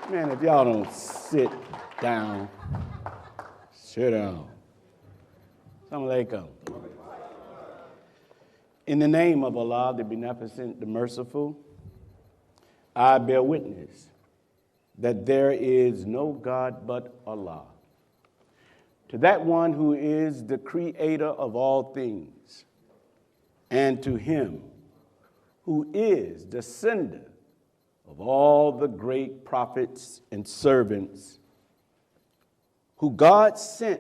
Man, if y'all don't sit down, sit down. Assalamu alaikum. In the name of Allah, the Beneficent, the Merciful, I bear witness that there is no God but Allah. To that one who is the creator of all things, and to him who is the sender of all the great prophets and servants who God sent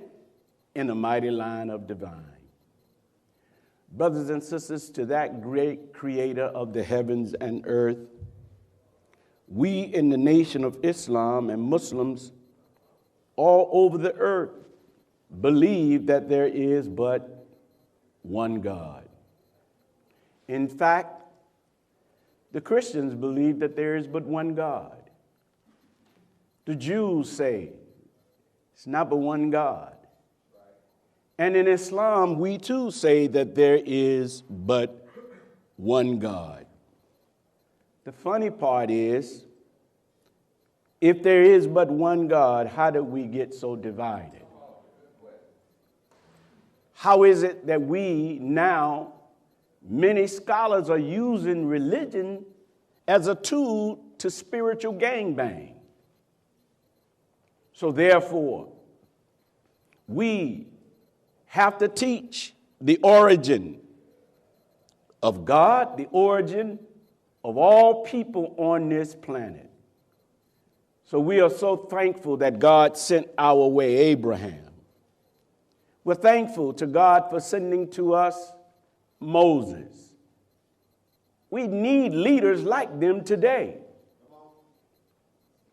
in a mighty line of divine. Brothers and sisters, to that great creator of the heavens and earth, we in the nation of Islam and Muslims all over the earth believe that there is but one God. In fact, the Christians believe that there is but one God. The Jews say it's not but one God. And in Islam, we too say that there is but one God. The funny part is, if there is but one God, how did we get so divided? How is it that we now, many scholars are using religion as a tool to spiritual gangbang? So therefore, we have to teach the origin of God, the origin of all people on this planet. So we are so thankful that God sent our way Abraham. We're thankful to God for sending to us Moses. We need leaders like them today.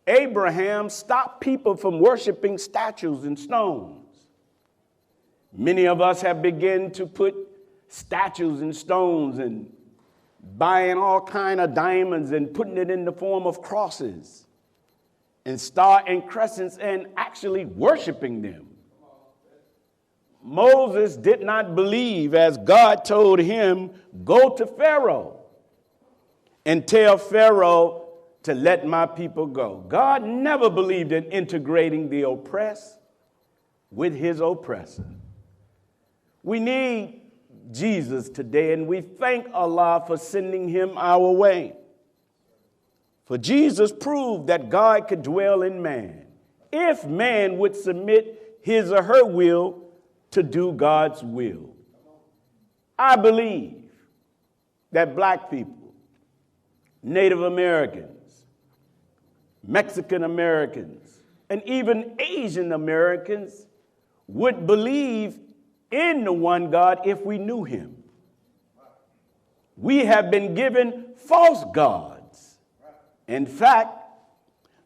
Abraham stopped people from worshiping statues and stones. Many of us have begun to put statues and stones and buying all kind of diamonds and putting it in the form of crosses and star and crescents and actually worshiping them. Moses did not believe, as God told him, go to Pharaoh and tell Pharaoh to let my people go. God never believed in integrating the oppressed with his oppressor. We need Jesus today, and we thank Allah for sending him our way. For Jesus proved that God could dwell in man if man would submit his or her will to do God's will. I believe that black people, Native Americans, Mexican Americans, and even Asian Americans would believe in the one God if we knew him. We have been given false gods. In fact,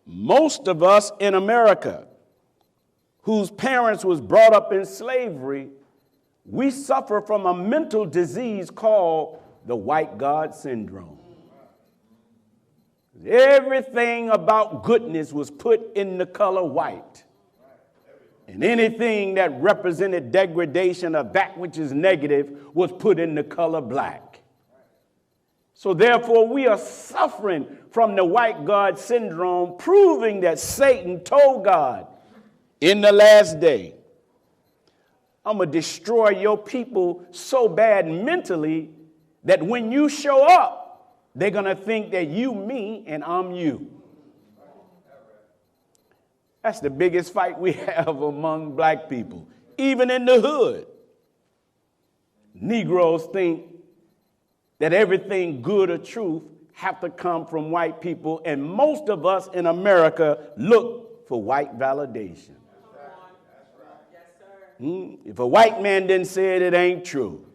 most of us in America whose parents was brought up in slavery, we suffer from a mental disease called the white God syndrome. Everything about goodness was put in the color white. And anything that represented degradation of that which is negative was put in the color black. So therefore, we are suffering from the white God syndrome, proving that Satan told God, in the last day, I'm going to destroy your people so bad mentally that when you show up, they're going to think that you me and I'm you. That's the biggest fight we have among black people, even in the hood. Negroes think that everything good or truth have to come from white people, and most of us in America look for white validation. If a white man didn't say it, it ain't true.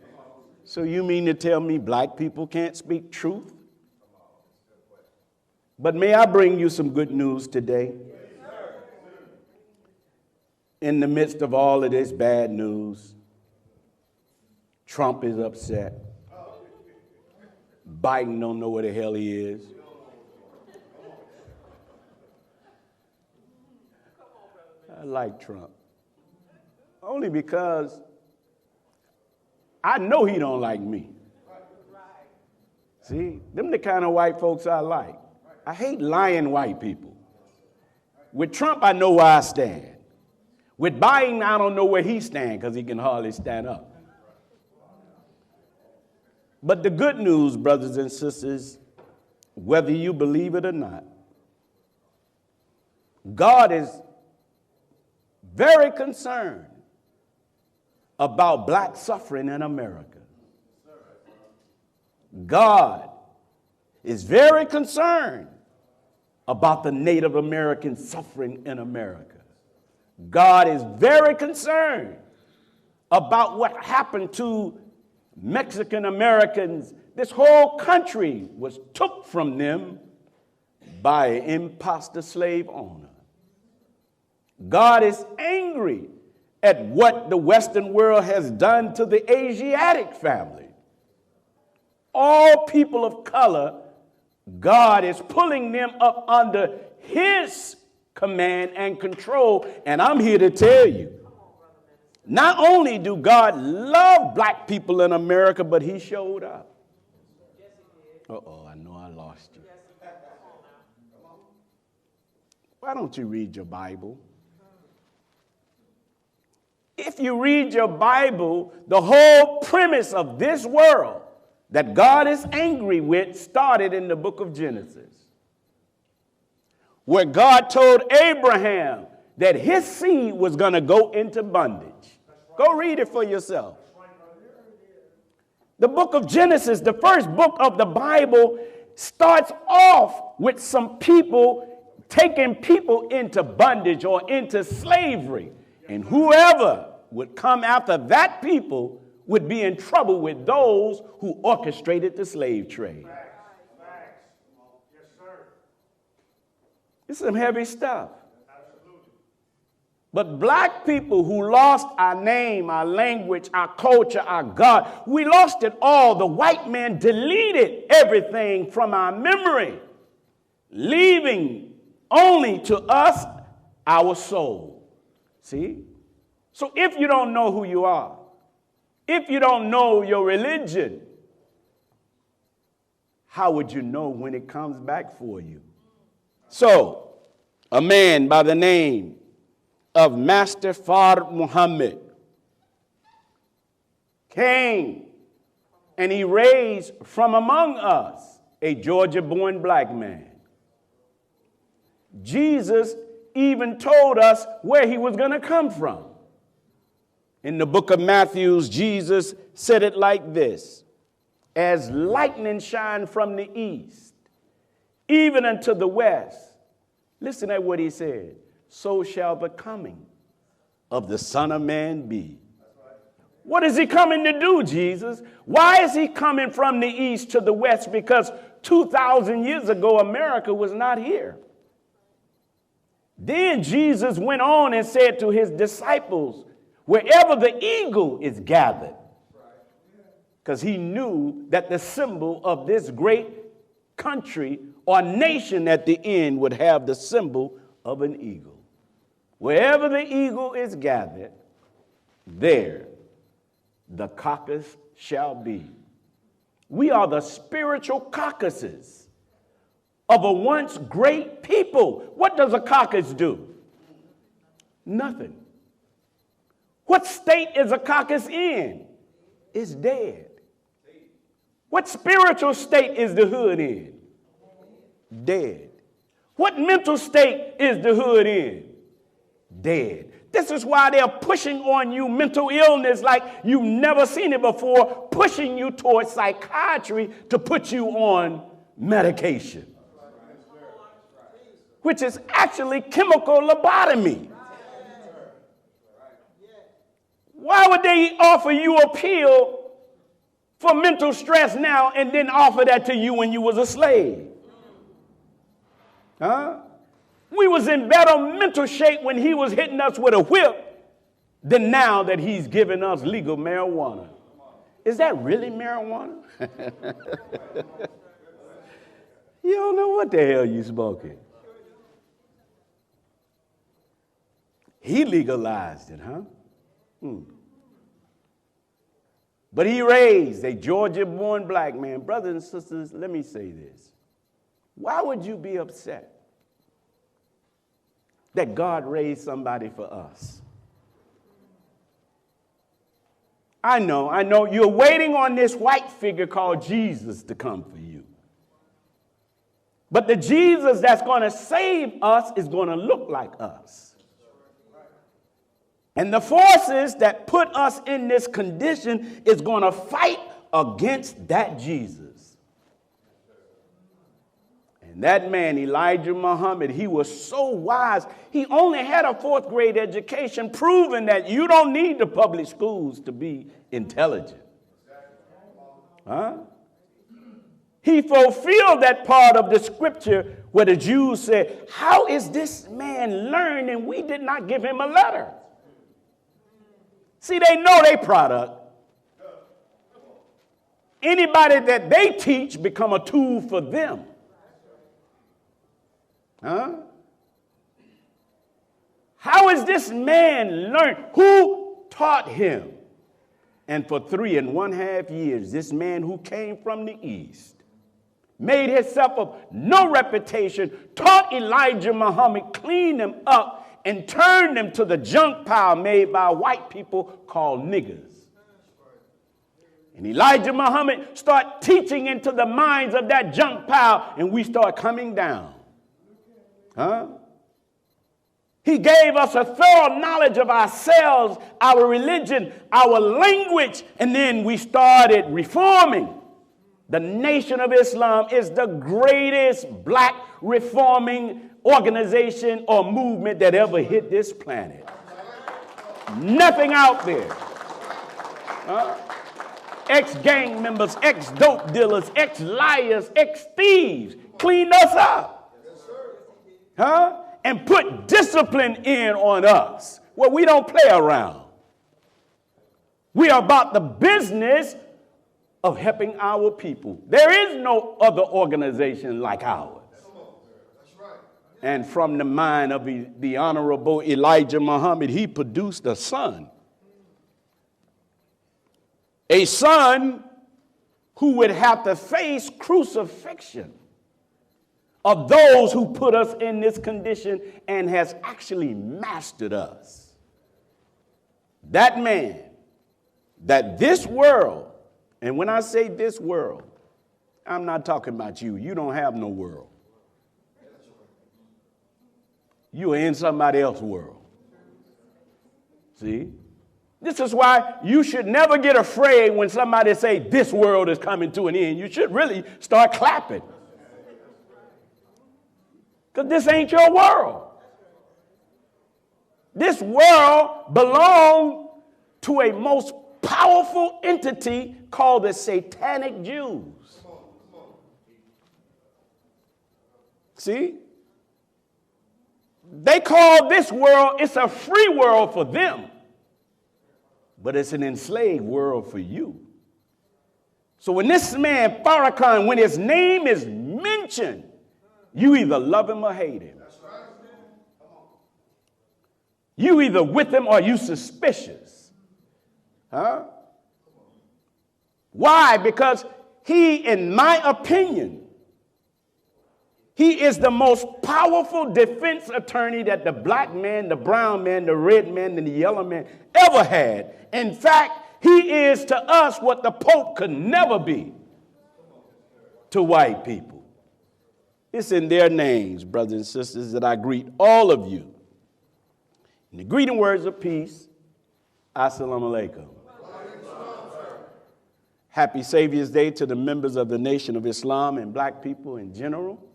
So you mean to tell me black people can't speak truth? But may I bring you some good news today? In the midst of all of this bad news, Trump is upset. Biden don't know where the hell he is. I like Trump. Only because I know he don't like me. See, them the kind of white folks I like. I hate lying white people. With Trump, I know where I stand. With Biden, I don't know where he stands because he can hardly stand up. But the good news, brothers and sisters, whether you believe it or not, God is very concerned about black suffering in America. God is very concerned about the Native American suffering in America. God is very concerned about what happened to Mexican Americans. This whole country was took from them by an imposter slave owner. God is angry at what the Western world has done to the Asiatic family. All people of color, God is pulling them up under his command and control. And I'm here to tell you, not only do God love black people in America, but he showed up. Uh-oh, I know I lost you. Why don't you read your Bible? If you read your Bible, the whole premise of this world that God is angry with started in the book of Genesis, where God told Abraham that his seed was going to go into bondage. Go read it for yourself. The book of Genesis, the first book of the Bible, starts off with some people taking people into bondage or into slavery. And whoever would come after that people would be in trouble with those who orchestrated the slave trade. It's some heavy stuff. But black people who lost our name, our language, our culture, our God, we lost it all. The white man deleted everything from our memory, leaving only to us our soul. See? So if you don't know who you are, if you don't know your religion, how would you know when it comes back for you? So, a man by the name of Master Fard Muhammad came and he raised from among us a Georgia-born black man. Jesus even told us where he was going to come from. In the book of Matthew, Jesus said it like this: as lightning shine from the east, even unto the west. Listen at what he said. So shall the coming of the Son of Man be. What is he coming to do, Jesus? Why is he coming from the east to the west? Because 2,000 years ago, America was not here. Then Jesus went on and said to his disciples, wherever the eagle is gathered, because he knew that the symbol of this great country or nation at the end would have the symbol of an eagle. Wherever the eagle is gathered, there the carcass shall be. We are the spiritual carcasses of a once great people. What does a carcass do? Nothing. What state is a carcass in? It's dead. What spiritual state is the hood in? Dead. What mental state is the hood in? Dead. This is why they're pushing on you mental illness like you've never seen it before, pushing you towards psychiatry to put you on medication, which is actually chemical lobotomy. Why would they offer you a pill for mental stress now and then offer that to you when you was a slave? Huh? We was in better mental shape when he was hitting us with a whip than now that he's giving us legal marijuana. Is that really marijuana? You don't know what the hell you smoking. He legalized it, huh? But he raised a Georgia-born black man. Brothers and sisters, let me say this. Why would you be upset that God raised somebody for us. I know you're waiting on this white figure called Jesus to come for you. But the Jesus that's going to save us is going to look like us. And the forces that put us in this condition is going to fight against that Jesus. And that man, Elijah Muhammad, he was so wise. He only had a 4th grade education, proving that you don't need the public schools to be intelligent. Huh? He fulfilled that part of the scripture where the Jews said, how is this man learned and we did not give him a letter? See, they know their product. Anybody that they teach become a tool for them. Huh? How is this man learned? Who taught him? And for 3.5 years, this man who came from the east made himself of no reputation, taught Elijah Muhammad, cleaned him up, and turned him to the junk pile made by white people called niggers. And Elijah Muhammad started teaching into the minds of that junk pile, and we start coming down. Huh? He gave us a thorough knowledge of ourselves, our religion, our language, and then we started reforming. The Nation of Islam is the greatest black reforming organization or movement that ever hit this planet. Nothing out there. Ex-gang members, ex-dope dealers, ex-liars, ex-thieves cleaned us up. And put discipline in on us where we don't play around. We are about the business of helping our people. There is no other organization like ours. And from the mind of the Honorable Elijah Muhammad, he produced a son. A son who would have to face crucifixion of those who put us in this condition and has actually mastered us. That man, that this world, and when I say this world, I'm not talking about you. You don't have no world. You are in somebody else's world. See? This is why you should never get afraid when somebody say this world is coming to an end. You should really start clapping. Because this ain't your world. This world belongs to a most powerful entity called the Satanic Jews. See? They call this world, it's a free world for them, but it's an enslaved world for you. So when this man, Farrakhan, when his name is mentioned, you either love him or hate him. You either with him or you suspicious. Huh? Why? Because he, in my opinion, he is the most powerful defense attorney that the black man, the brown man, the red man, and the yellow man ever had. In fact, he is to us what the Pope could never be to white people. It's in their names, brothers and sisters, that I greet all of you. In the greeting words of peace, Assalamu alaikum. Happy Savior's Day to the members of the Nation of Islam and black people in general.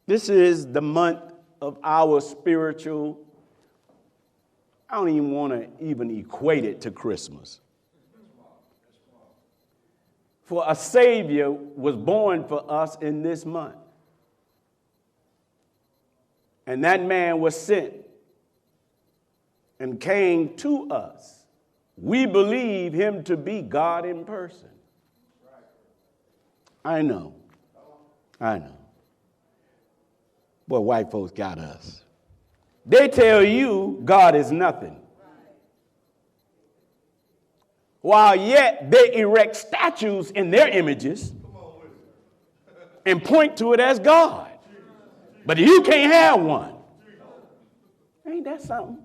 This is the month of our spiritual, I don't even want to even equate it to Christmas. For a Savior was born for us in this month. And that man was sent and came to us. We believe him to be God in person. I know. Boy, white folks got us. They tell you God is nothing. While yet they erect statues in their images and point to it as God. But you can't have one. Ain't that something?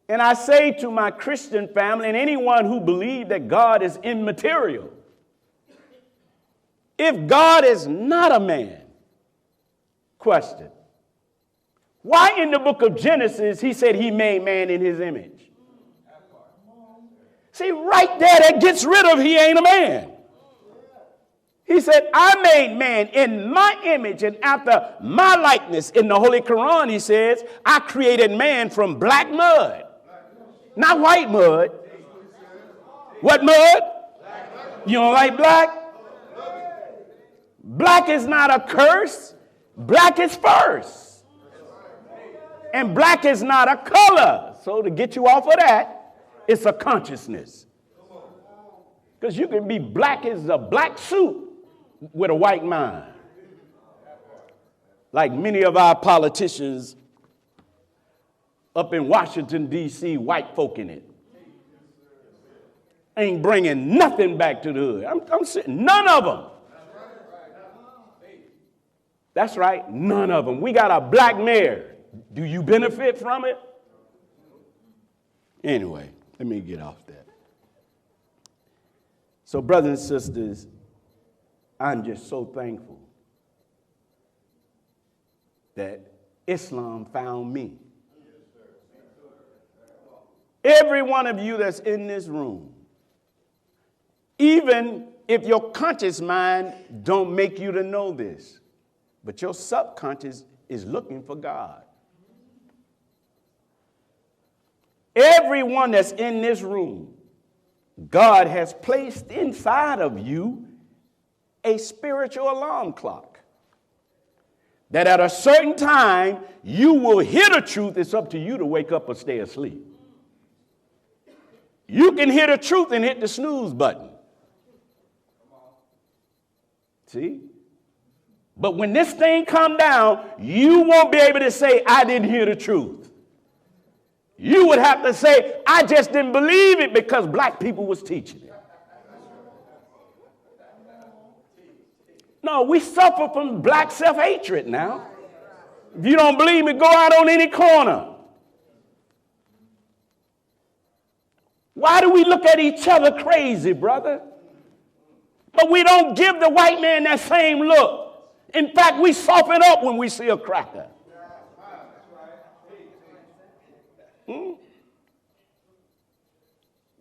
And I say to my Christian family and anyone who believes that God is immaterial, if God is not a man, question, why in the book of Genesis he said he made man in his image? See, right there, that gets rid of he ain't a man. He said, I made man in my image and after my likeness. In the Holy Quran, he says, I created man from black mud. Not white mud. What mud? You don't like black? Black is not a curse. Black is first. And black is not a color. So to get you off of that, it's a consciousness. Because you can be black as a black suit with a white mind. Like many of our politicians up in Washington, D.C., white folk in it. Ain't bringing nothing back to the hood. I'm saying none of them. That's right, none of them. We got a black mayor. Do you benefit from it? Anyway, let me get off that. So, brothers and sisters, I'm just so thankful that Islam found me. Every one of you that's in this room, even if your conscious mind don't make you to know this, but your subconscious is looking for God. Everyone that's in this room, God has placed inside of you a spiritual alarm clock. That at a certain time, you will hear the truth. It's up to you to wake up or stay asleep. You can hear the truth and hit the snooze button. See? But when this thing come down, you won't be able to say, I didn't hear the truth. You would have to say, I just didn't believe it because black people was teaching it. No, we suffer from black self-hatred now. If you don't believe me, go out on any corner. Why do we look at each other crazy, brother? But we don't give the white man that same look. In fact, we soften up when we see a cracker.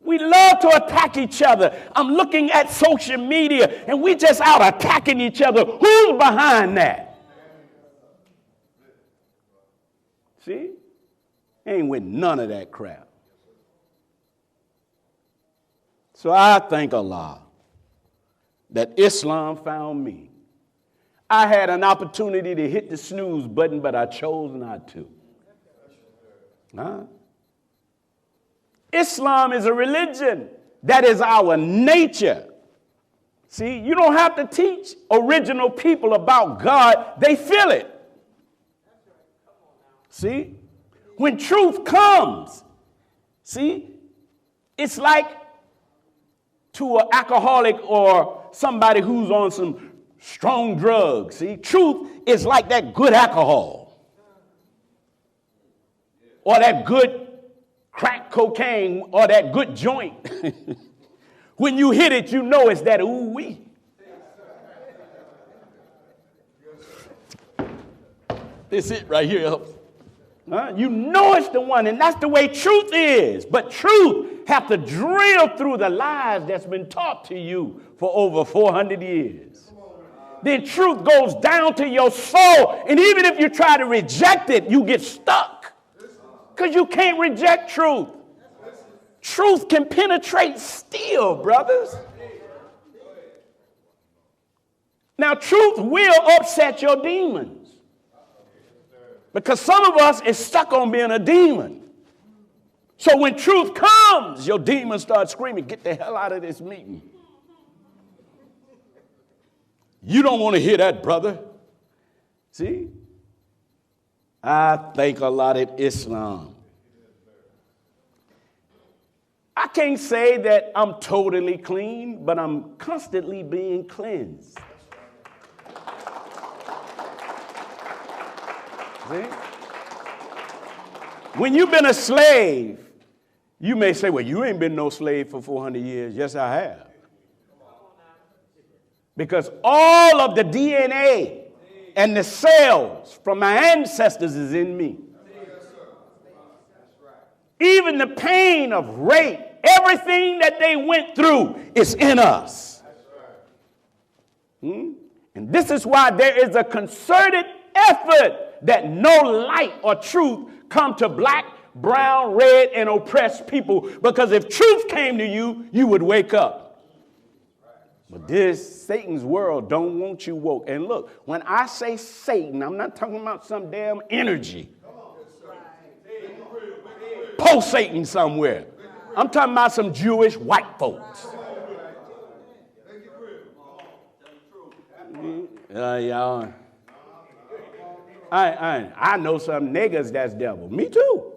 We love to attack each other. I'm looking at social media and we just out attacking each other. Who's behind that? See? Ain't with none of that crap. So I thank Allah that Islam found me. I had an opportunity to hit the snooze button, but I chose not to. Huh? Islam is a religion. That is our nature. See, you don't have to teach original people about God. They feel it. See? When truth comes, see, it's like to an alcoholic or somebody who's on some strong drugs. See, truth is like that good alcohol or that good crack cocaine or that good joint. When you hit it, you know it's that ooh-wee. This it right here. You know it's the one, and that's the way truth is. But truth have to drill through the lies that's been taught to you for over 400 years. Then truth goes down to your soul, and even if you try to reject it, you get stuck because you can't reject truth. Truth can penetrate steel, brothers. Now, truth will upset your demons. Because some of us is stuck on being a demon. So when truth comes, your demons start screaming, get the hell out of this meeting. You don't want to hear that, brother. See? I thank Allah that Islam. I can't say that I'm totally clean, but I'm constantly being cleansed. See? When you've been a slave, you may say, well, you ain't been no slave for 400 years. Yes, I have. Because all of the DNA and the cells from my ancestors is in me. Even the pain of rape, everything that they went through is in us. And this is why there is a concerted effort that no light or truth come to black, brown, red, and oppressed people. Because if truth came to you, you would wake up. But this Satan's world don't want you woke. And look, when I say Satan, I'm not talking about some damn energy pulsating somewhere. I'm talking about some Jewish white folks. Y'all. I know some niggas that's devil. Me too.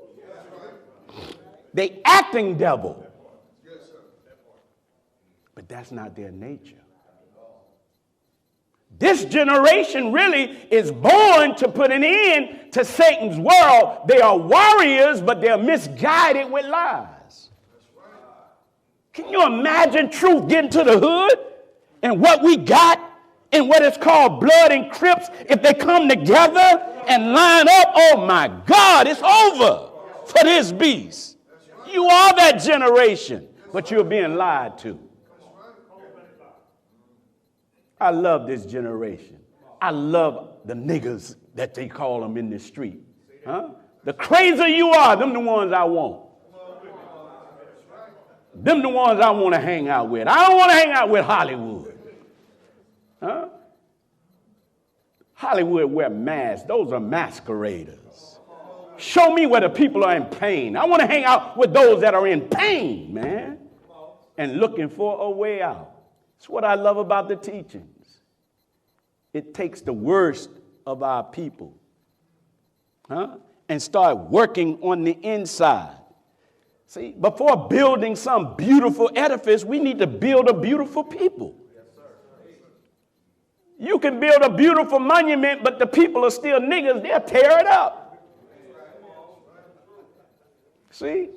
They acting devil. But that's not their nature. This generation really is born to put an end to Satan's world. They are warriors, but they're misguided with lies. Can you imagine truth getting to the hood and what we got and what is called blood and Crips? If they come together and line up, oh my God, it's over for this beast. You are that generation, but you're being lied to. I love this generation. I love the niggas that they call them in the street. Huh? The crazier you are, them the ones I want. Them the ones I want to hang out with. I don't want to hang out with Hollywood. Huh? Hollywood wear masks. Those are masqueraders. Show me where the people are in pain. I want to hang out with those that are in pain, man, and looking for a way out. That's what I love about the teachings. It takes the worst of our people, and start working on the inside. See, before building some beautiful edifice, we need to build a beautiful people. You can build a beautiful monument, but the people are still niggas. They'll tear it up. See?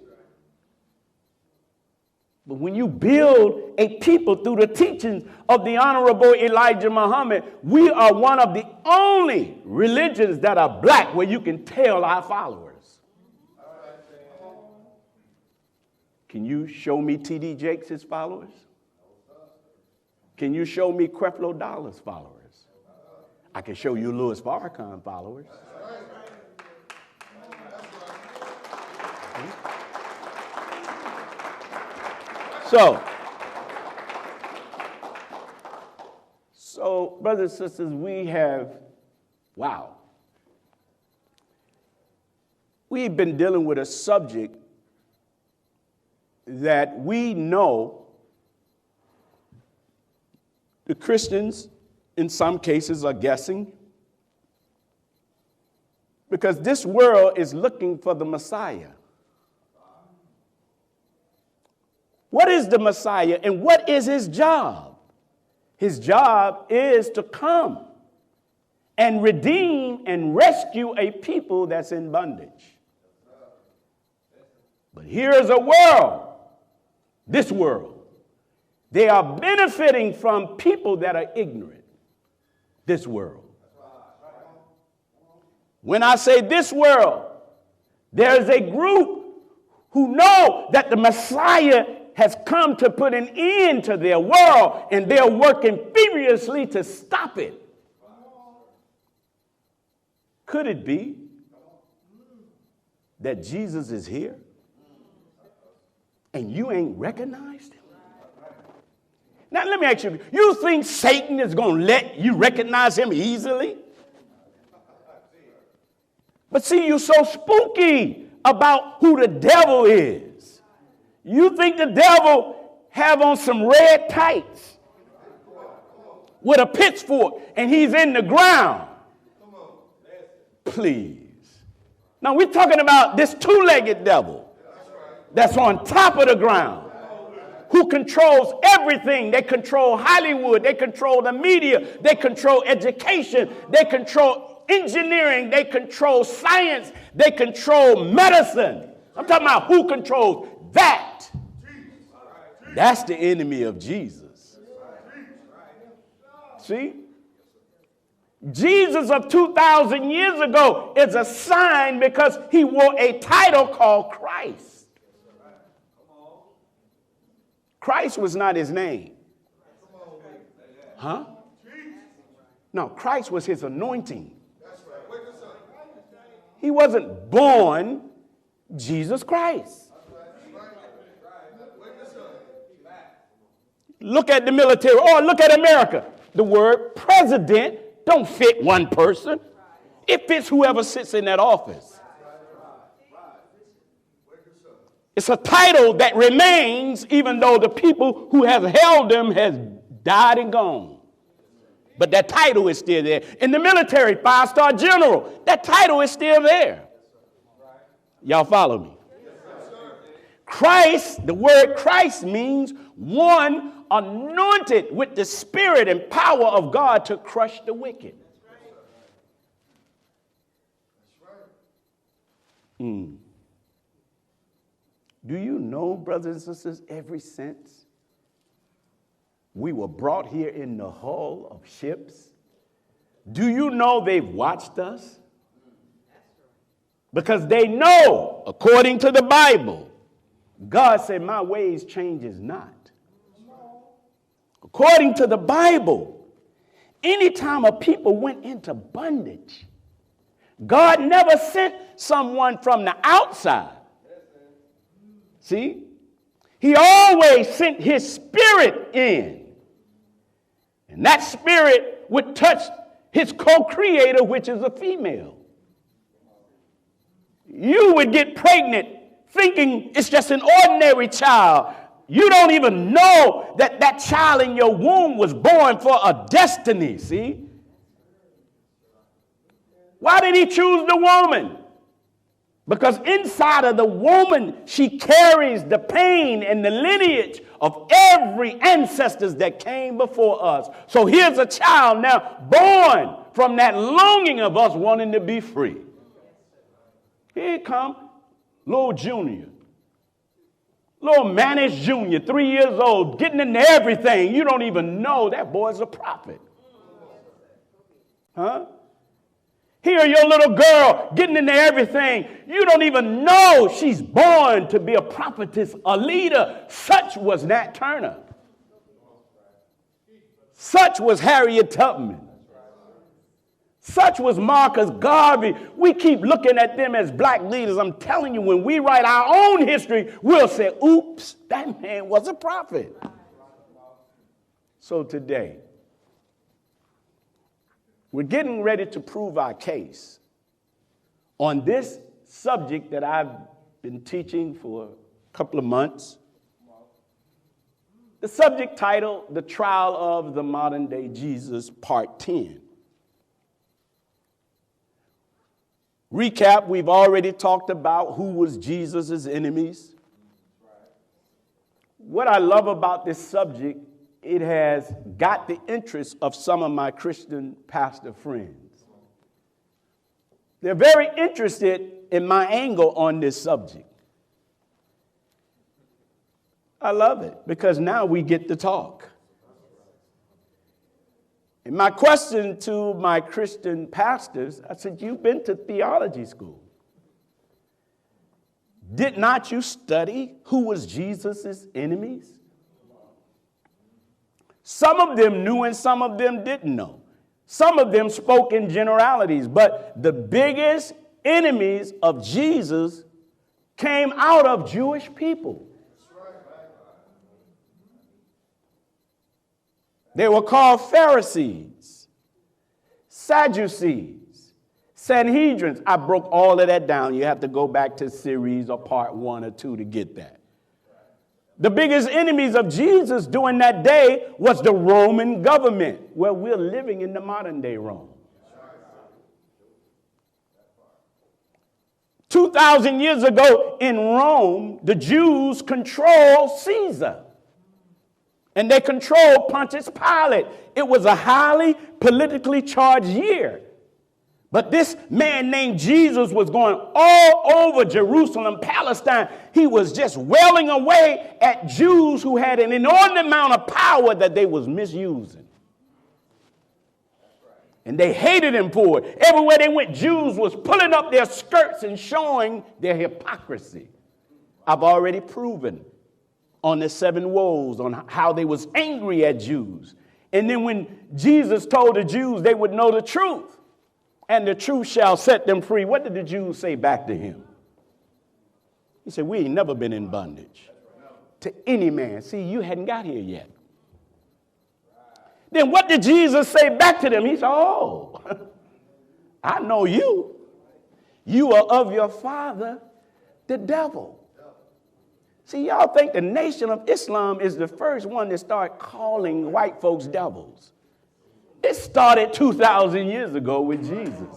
But when you build a people through the teachings of the Honorable Elijah Muhammad, we are one of the only religions that are black where you can tell our followers. Can you show me T.D. Jakes' followers? Can you show me Creflo Dollar's followers? I can show you Louis Farrakhan followers. So, brothers and sisters, we've been dealing with a subject that we know the Christians, in some cases, are guessing, because this world is looking for the Messiah. What is the Messiah and what is his job? His job is to come and redeem and rescue a people that's in bondage. But here is a world, this world. They are benefiting from people that are ignorant. This world. When I say this world, there's a group who know that the Messiah has come to put an end to their world, and they're working furiously to stop it. Could it be that Jesus is here and you ain't recognized him? Now, let me ask you, you think Satan is going to let you recognize him easily? But see, you're so spooky about who the devil is. You think the devil have on some red tights with a pitchfork and he's in the ground. Please. Now we're talking about this two-legged devil that's on top of the ground. who controls everything. They control Hollywood. They control the media. They control education. They control engineering. They control science. They control medicine. I'm talking about who controls that. That's the enemy of Jesus. See? Jesus of 2,000 years ago is a sign because he wore a title called Christ. Christ was not his name. Huh? No, Christ was his anointing. He wasn't born Jesus Christ. Look at the military, or look at America. The word president don't fit one person. It fits whoever sits in that office. It's a title that remains even though the people who have held them has died and gone. But that title is still there. In the military, 5-star general, that title is still there. Y'all follow me? Christ, the word Christ means one anointed with the spirit and power of God to crush the wicked. Do you know, brothers and sisters, ever since we were brought here in the hull of ships, do you know they've watched us? Because they know, according to the Bible, God said, my ways changes not. According to the Bible, anytime a people went into bondage, God never sent someone from the outside. See? He always sent his spirit in. And that spirit would touch his co-creator, which is a female. You would get pregnant thinking it's just an ordinary child. You don't even know that that child in your womb was born for a destiny, see? Why did he choose the woman? Because inside of the woman, she carries the pain and the lineage of every ancestors that came before us. So here's a child now born from that longing of us wanting to be free. Here come little Junior. Little Manish Jr., 3 years old, getting into everything. You don't even know that boy's a prophet. Huh? Here, your little girl getting into everything. You don't even know she's born to be a prophetess, a leader. Such was Nat Turner. Such was Harriet Tubman. Such was Marcus Garvey. We keep looking at them as black leaders. I'm telling you, when we write our own history, we'll say, oops, that man was a prophet. So today, we're getting ready to prove our case on this subject that I've been teaching for a couple of months. The subject title, The Trial of the Modern Day Jesus, Part 10. Recap, we've already talked about who was Jesus' enemies. What I love about this subject, it has got the interest of some of my Christian pastor friends. They're very interested in my angle on this subject. I love it because now we get to talk. And my question to my Christian pastors, I said, you've been to theology school. Did not you study who was Jesus' enemies? Some of them knew and some of them didn't know. Some of them spoke in generalities, but the biggest enemies of Jesus came out of Jewish people. They were called Pharisees, Sadducees, Sanhedrins. I broke all of that down. You have to go back to series or part 1 or 2 to get that. The biggest enemies of Jesus during that day was the Roman government, where we're living in the modern day Rome. 2,000 years ago in Rome, the Jews controlled Caesar. And they controlled Pontius Pilate. It was a highly politically charged year. But this man named Jesus was going all over Jerusalem, Palestine. He was just wailing away at Jews who had an inordinate amount of power that they was misusing. And they hated him for it. Everywhere they went, Jews was pulling up their skirts and showing their hypocrisy. I've already proven on the 7 woes on how they was angry at Jews. And then when Jesus told the Jews they would know the truth, and the truth shall set them free, what did the Jews say back to him? He said, we ain't never been in bondage to any man. See, you hadn't got here yet. Then what did Jesus say back to them? He said, oh, I know you. You are of your father, the devil. See, y'all think the Nation of Islam is the first one to start calling white folks devils. It started 2,000 years ago with Jesus.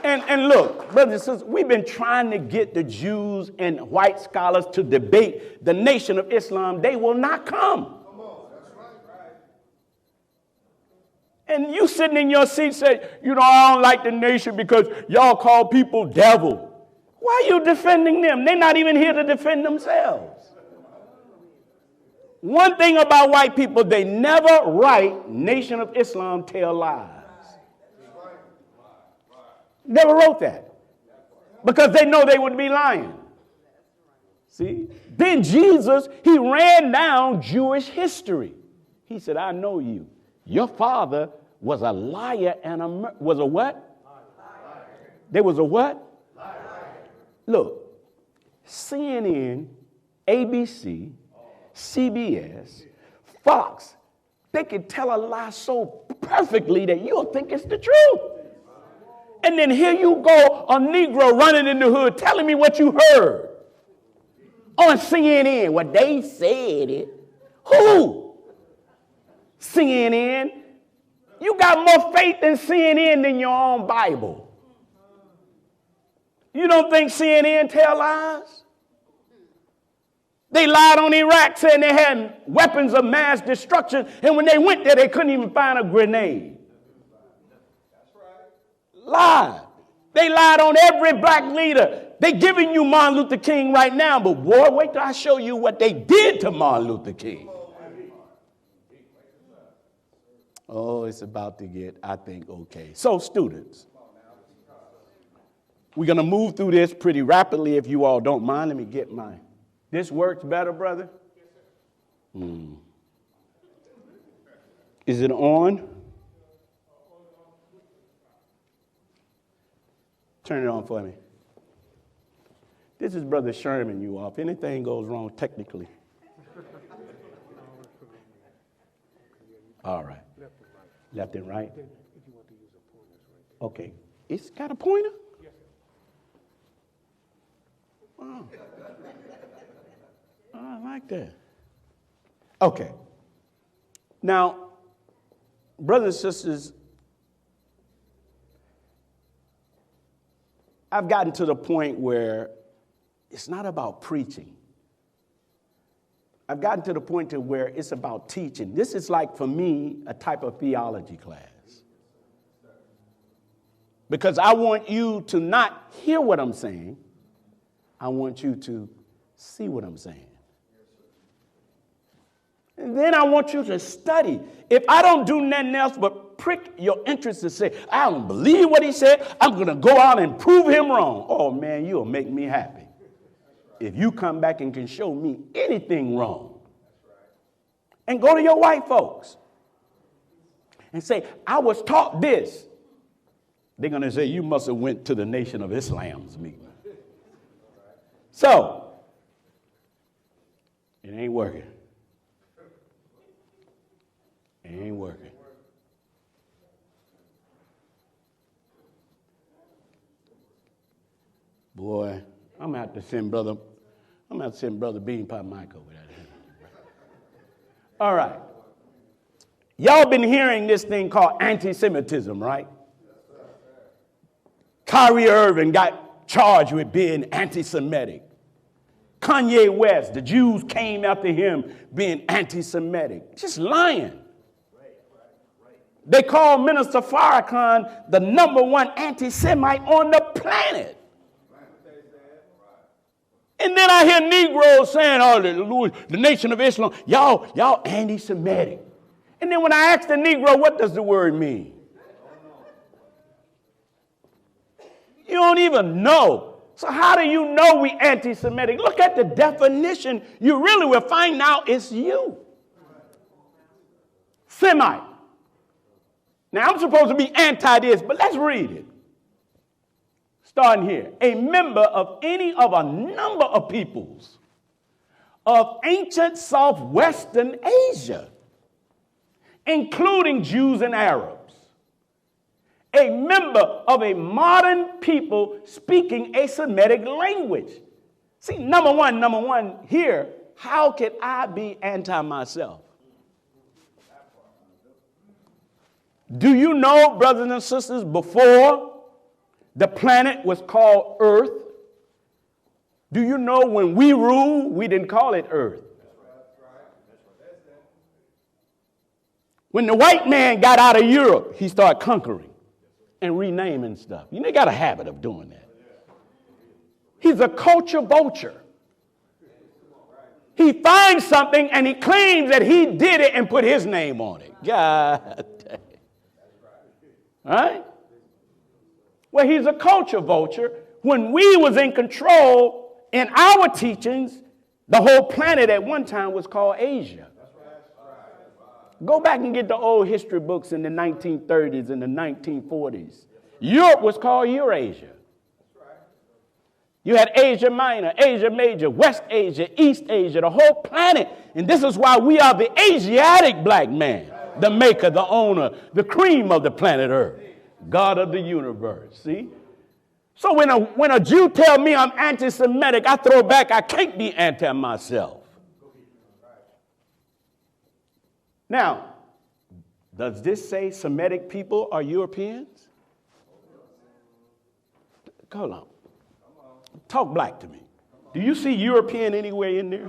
And look, brothers and sisters, we've been trying to get the Jews and white scholars to debate the Nation of Islam. They will not come. And you sitting in your seat say, you know, I don't like the nation because y'all call people devil. Why are you defending them? They're not even here to defend themselves. One thing about white people, they never write Nation of Islam tell lies. Never wrote that. Because they know they would be lying. See? Then Jesus, he ran down Jewish history. He said, I know you. Your father was a liar and was a what? Liar. There was a what? Liar. Look, CNN, ABC, CBS, Fox, they can tell a lie so perfectly that you'll think it's the truth. And then here you go, a Negro running in the hood telling me what you heard on CNN. Well, they said it. Who? CNN. You got more faith in CNN than your own Bible. You don't think CNN tell lies? They lied on Iraq saying they had weapons of mass destruction, and when they went there, they couldn't even find a grenade. Lied. They lied on every black leader. They giving you Martin Luther King right now, but boy, wait till I show you what they did to Martin Luther King. Oh, it's about to get, I think, okay. So, students, we're going to move through this pretty rapidly if you all don't mind. Let me get my... This works better, brother? Yes, sir. Is it on? Turn it on for me. This is Brother Sherman, you all. If anything goes wrong technically. All right. Left and right? Okay. It's got a pointer? Yes, sir. Wow. I like that. Okay. Now, brothers and sisters, I've gotten to the point where it's not about preaching. I've gotten to the point to where it's about teaching. This is like, for me, a type of theology class. Because I want you to not hear what I'm saying. I want you to see what I'm saying. And then I want you to study. If I don't do nothing else but prick your interest and say, I don't believe what he said, I'm going to go out and prove him wrong. Oh, man, you'll make me happy. If you come back and can show me anything wrong. And go to your white folks and say, I was taught this. They're going to say, you must have went to the Nation of Islam's meeting. So, it ain't working. It ain't working. Boy, I'm going to have to send Brother Bean Pie Mike over there. All right. Y'all been hearing this thing called anti-Semitism, right? Kyrie Irving got charged with being anti-Semitic. Kanye West, the Jews came after him being anti-Semitic. Just lying. They call Minister Farrakhan the #1 anti-Semite on the planet. And then I hear Negroes saying, oh, the Nation of Islam, y'all anti-Semitic. And then when I ask the Negro, what does the word mean? You don't even know. So how do you know we anti-Semitic? Look at the definition. You really will find out it's you. Semite. Now, I'm supposed to be anti this, but let's read it. Starting here. A member of any of a number of peoples of ancient southwestern Asia, including Jews and Arabs. A member of a modern people speaking a Semitic language. See, number one here, how can I be anti myself? Do you know, brothers and sisters, before the planet was called Earth, do you know when we ruled, we didn't call it Earth? When the white man got out of Europe, he started conquering and renaming stuff. You know, they got a habit of doing that. He's a culture vulture. He finds something and he claims that he did it and put his name on it. God dang. All right? Well, he's a culture vulture. When we was in control in our teachings, the whole planet at one time was called Asia. Go back and get the old history books in the 1930s and the 1940s. Europe was called Eurasia. You had Asia Minor, Asia Major, West Asia, East Asia, the whole planet. And this is why we are the Asiatic black man, the maker, the owner, the cream of the planet Earth, God of the universe. See? So when a Jew tells me I'm anti-Semitic, I throw back, I can't be anti myself. Now, does this say Semitic people are Europeans? Hold on. Talk black to me. Do you see European anywhere in there?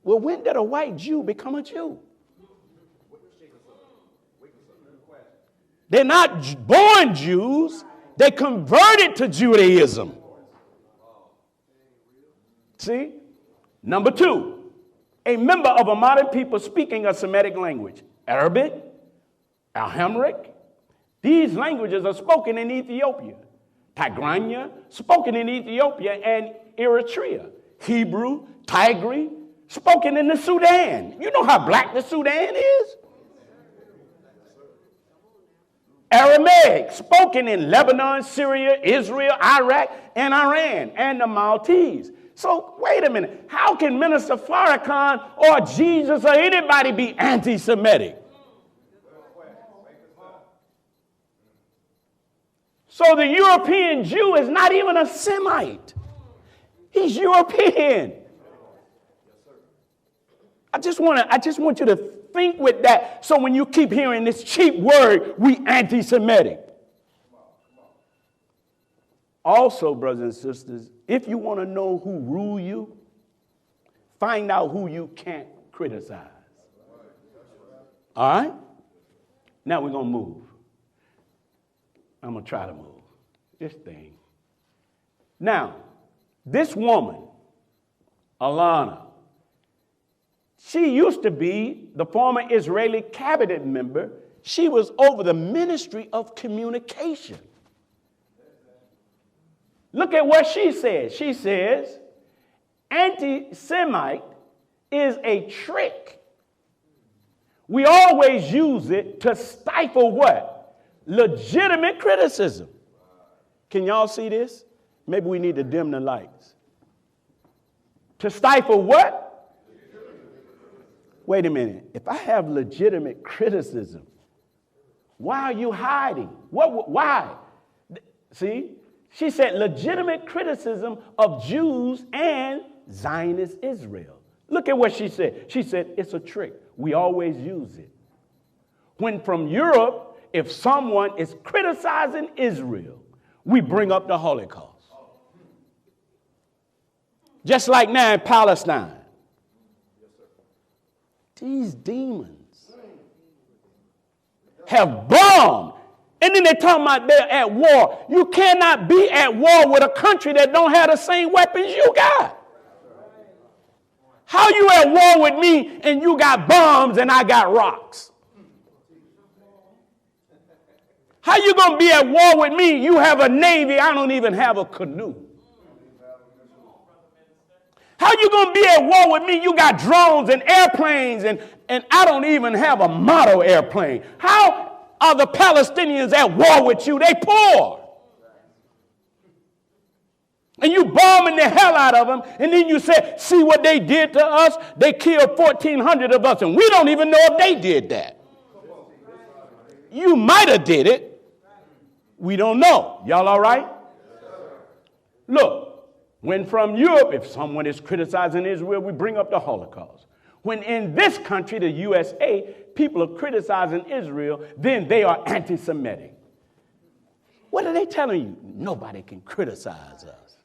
Well, when did a white Jew become a Jew? They're not born Jews. They converted to Judaism. See? Number 2. A member of a modern people speaking a Semitic language, Arabic, Alhamric. These languages are spoken in Ethiopia. Tigrania, spoken in Ethiopia and Eritrea. Hebrew, Tigray, spoken in the Sudan. You know how black the Sudan is? Aramaic, spoken in Lebanon, Syria, Israel, Iraq, and Iran, and the Maltese. So wait a minute. How can Minister Farrakhan or Jesus or anybody be anti-Semitic? So the European Jew is not even a Semite. He's European. I just want you to think with that. So when you keep hearing this cheap word, we anti-Semitic. Also, brothers and sisters, if you want to know who rule you, find out who you can't criticize. All right? Now we're going to move. I'm going to try to move this thing. Now, this woman, Alana, she used to be the former Israeli cabinet member. She was over the ministry of communication. Look at what she says. She says, anti-Semite is a trick. We always use it to stifle what? Legitimate criticism. Can y'all see this? Maybe we need to dim the lights. To stifle what? Wait a minute. If I have legitimate criticism, why are you hiding? Why? See? She said legitimate criticism of Jews and Zionist Israel. Look at what she said. She said it's a trick. We always use it. When from Europe, if someone is criticizing Israel, we bring up the Holocaust. Just like now in Palestine. These demons have bombed. And then they talking about they're at war. You cannot be at war with a country that don't have the same weapons you got. How you at war with me and you got bombs and I got rocks? How you going to be at war with me? You have a navy, I don't even have a canoe. How you going to be at war with me? You got drones and airplanes and I don't even have a model airplane. How are the Palestinians at war with you? They poor. And you bombing the hell out of them, and then you say, see what they did to us? They killed 1,400 of us, and we don't even know if they did that. You might have did it. We don't know. Y'all all right? Look, when from Europe, if someone is criticizing Israel, we bring up the Holocaust. When in this country, the USA, people are criticizing Israel, then they are anti-Semitic. What are they telling you? Nobody can criticize us.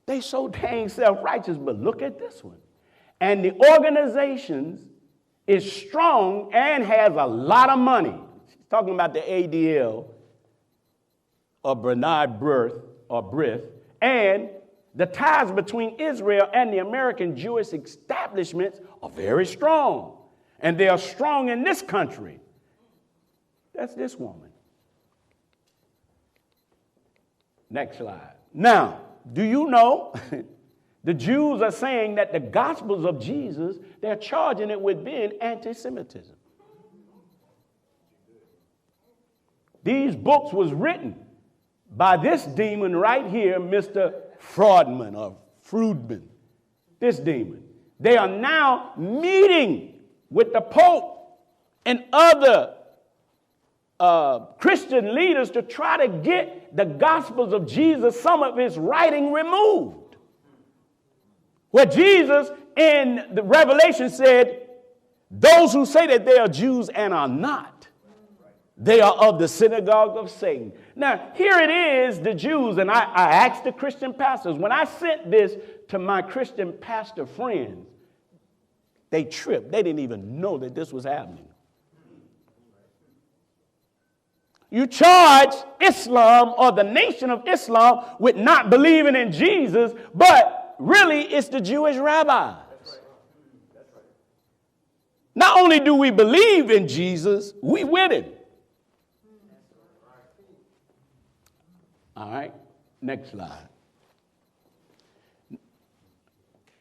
They so dang self-righteous, but look at this one. And the organization is strong and has a lot of money. She's talking about the ADL, or Bernard Brith, and the ties between Israel and the American Jewish establishments are very strong. And they are strong in this country. That's this woman. Next slide. Now, do you know the Jews are saying that the Gospels of Jesus, they're charging it with being anti-Semitism. These books was written by this demon right here, Mr. Fraudman or Fruidman, this demon. They are now meeting with the Pope and other Christian leaders to try to get the Gospels of Jesus, some of his writing removed. Where Jesus in the Revelation said, those who say that they are Jews and are not, they are of the synagogue of Satan. Now, here it is, the Jews, and I asked the Christian pastors, when I sent this to my Christian pastor friends, they tripped. They didn't even know that this was happening. You charge Islam or the nation of Islam with not believing in Jesus, but really it's the Jewish rabbis. Not only do we believe in Jesus, we with him. All right, next slide.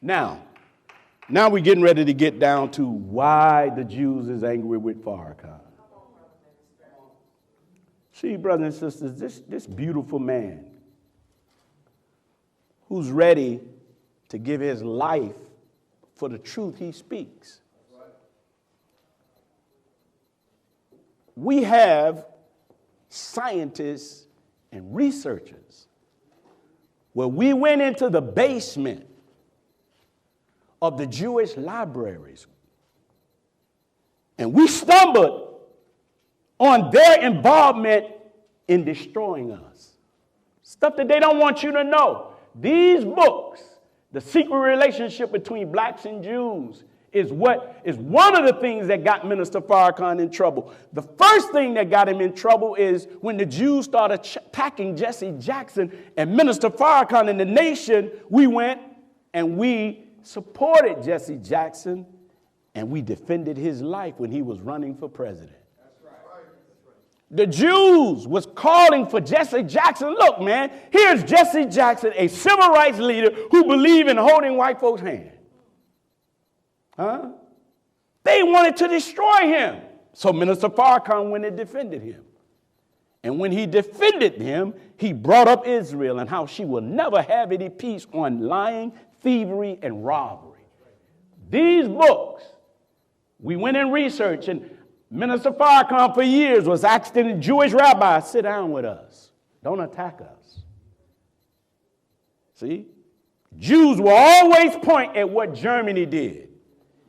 Now we're getting ready to get down to why the Jews is angry with Farrakhan. See, brothers and sisters, this beautiful man who's ready to give his life for the truth he speaks. We have scientists and researchers where we went into the basement of the Jewish libraries and we stumbled on their involvement in destroying us. Stuff that they don't want you to know. These books, the secret relationship between blacks and Jews, is one of the things that got Minister Farrakhan in trouble. The first thing that got him in trouble is when the Jews started attacking Jesse Jackson and Minister Farrakhan and the nation, we went and we supported Jesse Jackson and we defended his life when he was running for president. The Jews was calling for Jesse Jackson. Look, man, here's Jesse Jackson, a civil rights leader who believed in holding white folks' hand. Huh? They wanted to destroy him. So Minister Farrakhan went and defended him. And when he defended him, he brought up Israel and how she will never have any peace on lying, thievery, and robbery. These books, we went and researched, and Minister Farrakhan for years was asking the Jewish rabbis, sit down with us. Don't attack us. See? Jews will always point at what Germany did.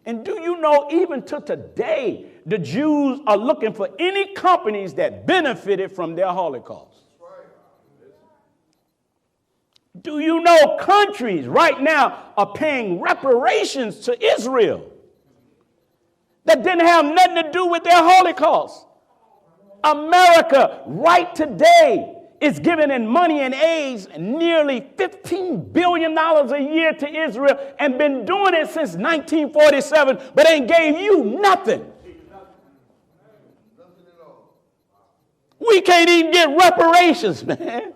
And do you know, even to today, the Jews are looking for any companies that benefited from their Holocaust. Do you know countries right now are paying reparations to Israel that didn't have nothing to do with their Holocaust? America right today is giving in money and aids nearly $15 billion a year to Israel and been doing it since 1947, but ain't gave you nothing. We can't even get reparations, man.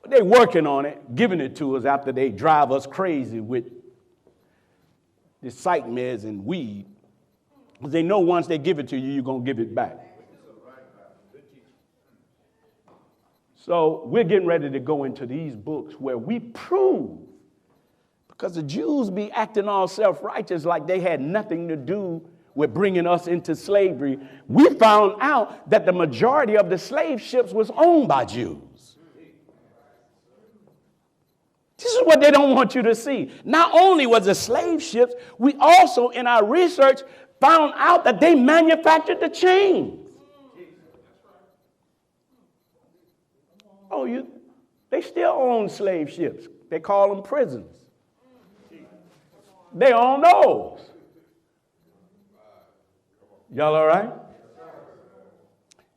They're working on it, giving it to us after they drive us crazy with the psych meds and weed. Because they know once they give it to you, you're going to give it back. So we're getting ready to go into these books where we prove, because the Jews be acting all self-righteous like they had nothing to do with bringing us into slavery. We found out that the majority of the slave ships was owned by Jews. This is what they don't want you to see. Not only was it slave ships, we also, in our research, found out that they manufactured the chains. Oh, they still own slave ships. They call them prisons. They own those. Y'all all right?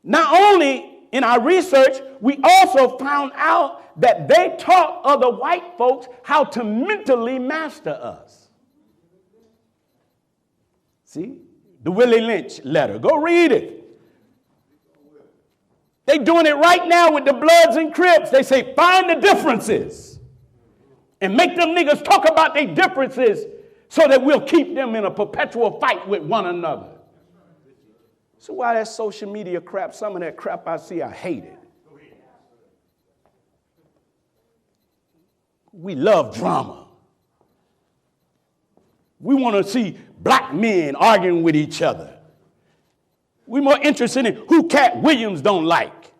Not only in our research, we also found out that they taught other white folks how to mentally master us. See? The Willie Lynch letter. Go read it. They doing it right now with the Bloods and Crips. They say, find the differences and make them niggas talk about their differences so that we'll keep them in a perpetual fight with one another. So why that social media crap, some of that crap I see, I hate it. We love drama. We want to see black men arguing with each other. We're more interested in who Cat Williams don't like.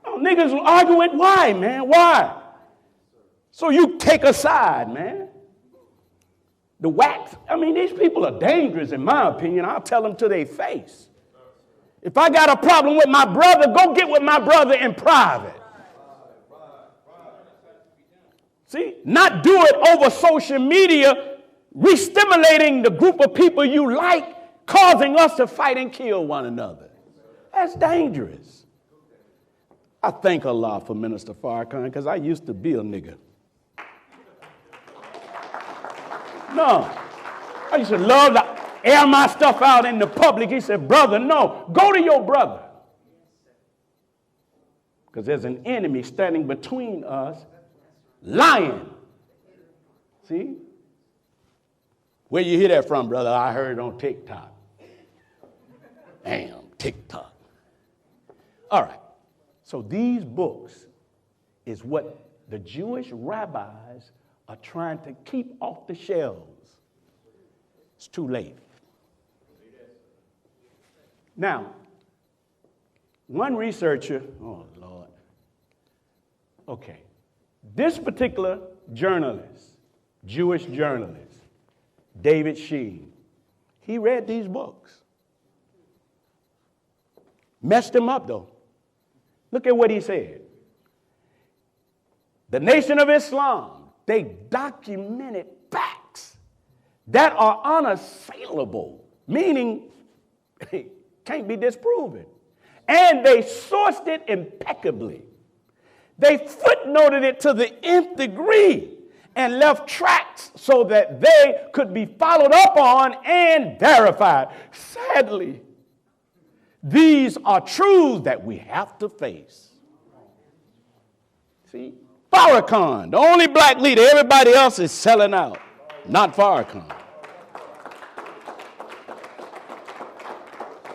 Oh, niggas arguing, why, man? Why? So you take a side, man. The wax, these people are dangerous in my opinion. I'll tell them to their face. If I got a problem with my brother, go get with my brother in private. See, not do it over social media, re-stimulating the group of people you like, causing us to fight and kill one another. That's dangerous. I thank Allah for Minister Farrakhan because I used to be a nigga. No, I used to love to air my stuff out in the public. He said, brother, no, go to your brother. Because there's an enemy standing between us, lying. See? Where you hear that from, brother? I heard on TikTok. Damn, TikTok. All right. So these books is what the Jewish rabbis are trying to keep off the shelves. It's too late. Now, one researcher, oh Lord. Okay. This particular journalist, Jewish journalist, David Sheen, he read these books. Messed him up, though. Look at what he said. The Nation of Islam, they documented facts that are unassailable, meaning can't be disproven. And they sourced it impeccably. They footnoted it to the nth degree and left tracks so that they could be followed up on and verified. Sadly, these are truths that we have to face. See? Farrakhan, the only black leader, everybody else is selling out, not Farrakhan.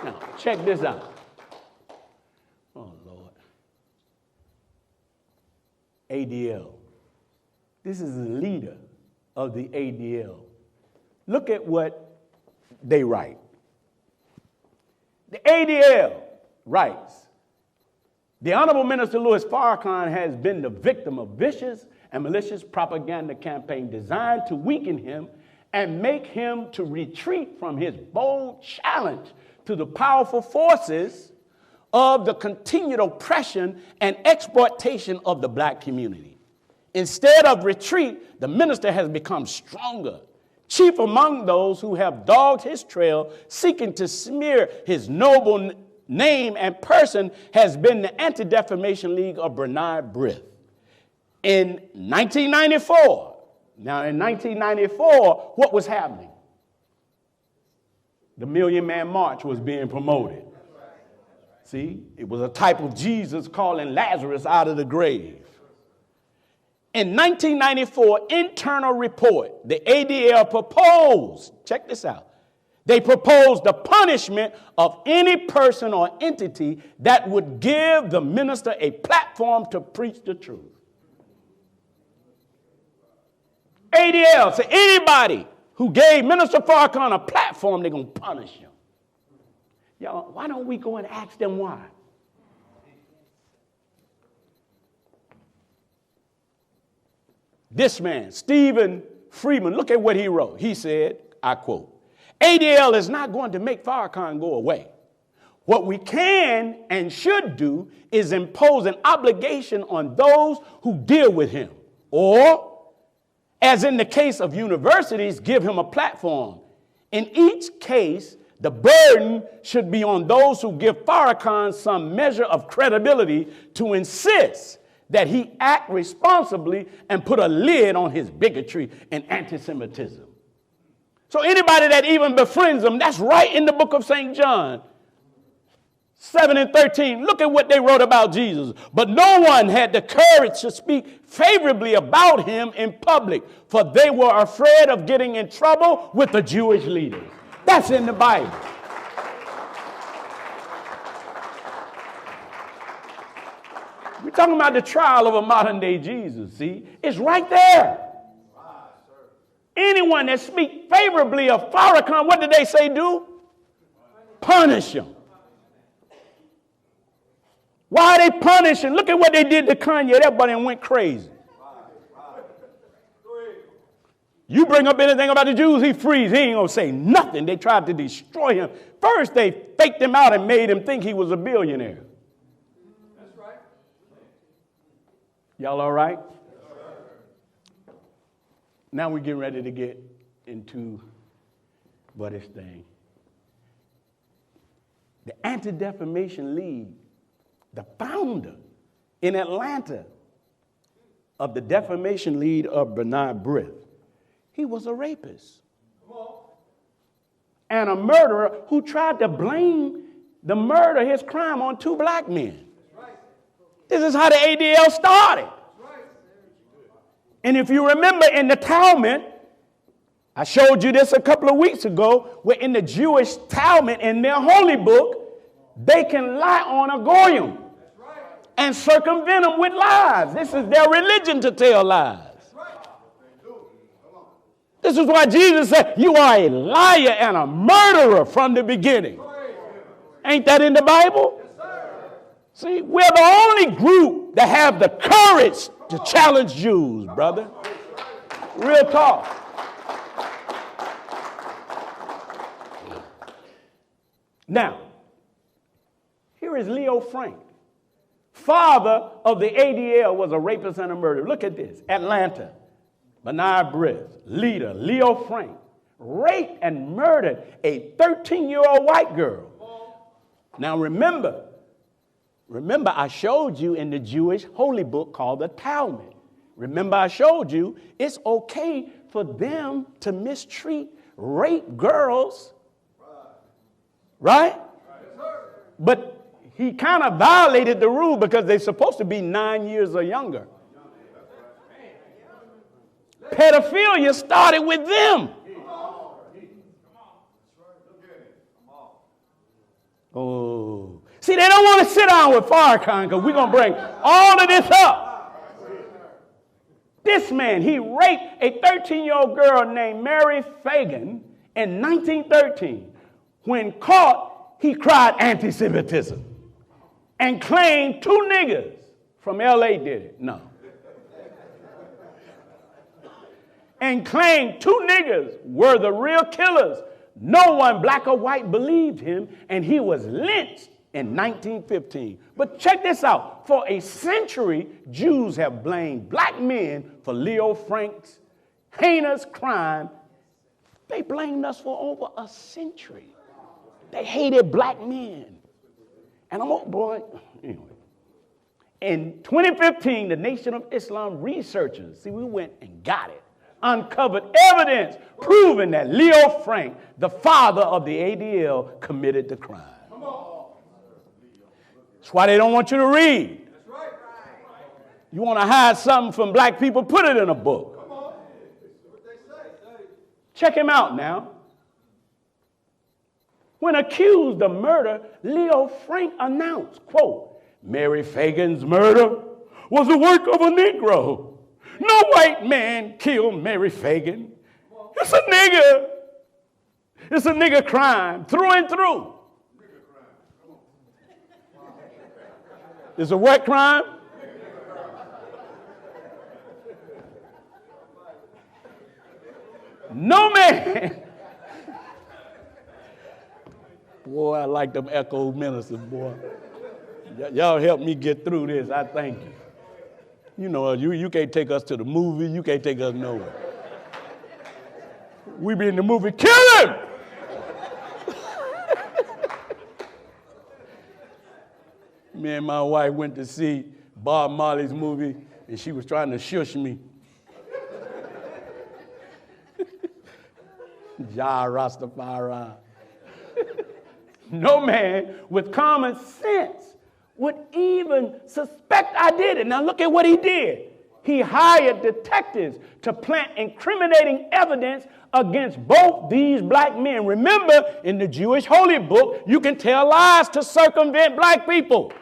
Now, check this out. Oh, Lord. ADL. This is the leader of the ADL. Look at what they write. The ADL writes, the Honorable Minister Louis Farrakhan has been the victim of vicious and malicious propaganda campaign designed to weaken him and make him to retreat from his bold challenge to the powerful forces of the continued oppression and exploitation of the black community. Instead of retreat, the minister has become stronger. Chief among those who have dogged his trail, seeking to smear his noble name and person, has been the Anti-Defamation League of Bernard Brith. In 1994, what was happening? The Million Man March was being promoted. See, it was a type of Jesus calling Lazarus out of the grave. In 1994 internal report, the ADL proposed, check this out, they proposed the punishment of any person or entity that would give the minister a platform to preach the truth. ADL said anybody who gave Minister Farrakhan a platform, they're going to punish him. Y'all, why don't we go and ask them why? This man, Stephen Freeman, look at what he wrote. He said, I quote, ADL is not going to make Farrakhan go away. What we can and should do is impose an obligation on those who deal with him, or, as in the case of universities, give him a platform. In each case, the burden should be on those who give Farrakhan some measure of credibility to insist that he act responsibly and put a lid on his bigotry and anti-Semitism. So anybody that even befriends him, that's right in the book of St. John 7 and 13. Look at what they wrote about Jesus. But no one had the courage to speak favorably about him in public, for they were afraid of getting in trouble with the Jewish leaders. That's in the Bible. We're talking about the trial of a modern day Jesus, see? It's right there. Anyone that speaks favorably of Farrakhan, what did they say do? Punish him. Why are they punishing? Look at what they did to Kanye. Everybody went crazy. You bring up anything about the Jews, he frees. He ain't going to say nothing. They tried to destroy him. First, they faked him out and made him think he was a billionaire. That's right. Y'all all right? Now we're getting ready to get into what this thing. The Anti-Defamation League, the founder in Atlanta of the Defamation League of Bernard Brith, he was a rapist and a murderer who tried to blame the murder, his crime, on two black men. This is how the ADL started. And if you remember in the Talmud, I showed you this a couple of weeks ago, where in the Jewish Talmud, in their holy book, they can lie on a goyim and circumvent them with lies. This is their religion, to tell lies. This is why Jesus said, you are a liar and a murderer from the beginning. Ain't that in the Bible? See, we're the only group that have the courage to challenge Jews, brother. Real talk. Now, here is Leo Frank. Father of the ADL was a rapist and a murderer. Look at this. Atlanta. Bernard Brith, leader, Leo Frank, raped and murdered a 13-year-old white girl. Now remember, I showed you in the Jewish holy book called the Talmud. Remember, I showed you it's okay for them to mistreat, rape girls, right? But he kind of violated the rule because they're supposed to be 9 years or younger. Pedophilia started with them. Oh. See, they don't want to sit down with Farrakhan because we're going to bring all of this up. This man, he raped a 13-year-old girl named Mary Fagan in 1913. When caught, he cried anti-Semitism and claimed two niggas from L.A. did it. No. And claimed two niggas were the real killers. No one, black or white, believed him, and he was lynched in 1915. But check this out. For a century, Jews have blamed black men for Leo Frank's heinous crime. They blamed us for over a century. They hated black men. And I'm, oh boy, anyway. In 2015, the Nation of Islam researchers, see, we went and got it, uncovered evidence proving that Leo Frank, the father of the ADL, committed the crime. That's why they don't want you to read. You want to hide something from black people, put it in a book. Check him out now. When accused of murder, Leo Frank announced, quote, Mary Fagan's murder was the work of a Negro. No white man killed Mary Fagan. It's a nigger. It's a nigger crime, through and through. It's a what crime? No man. Boy, I like them echo ministers, boy. Y'all help me get through this. I thank you. You know, you can't take us to the movie. You can't take us nowhere. We be in the movie, kill him! Me and my wife went to see Bob Marley's movie, and she was trying to shush me. Jah Rastafari. No man with common sense would even suspect I did it. Now look at what he did. He hired detectives to plant incriminating evidence against both these black men. Remember, in the Jewish holy book, you can tell lies to circumvent black people.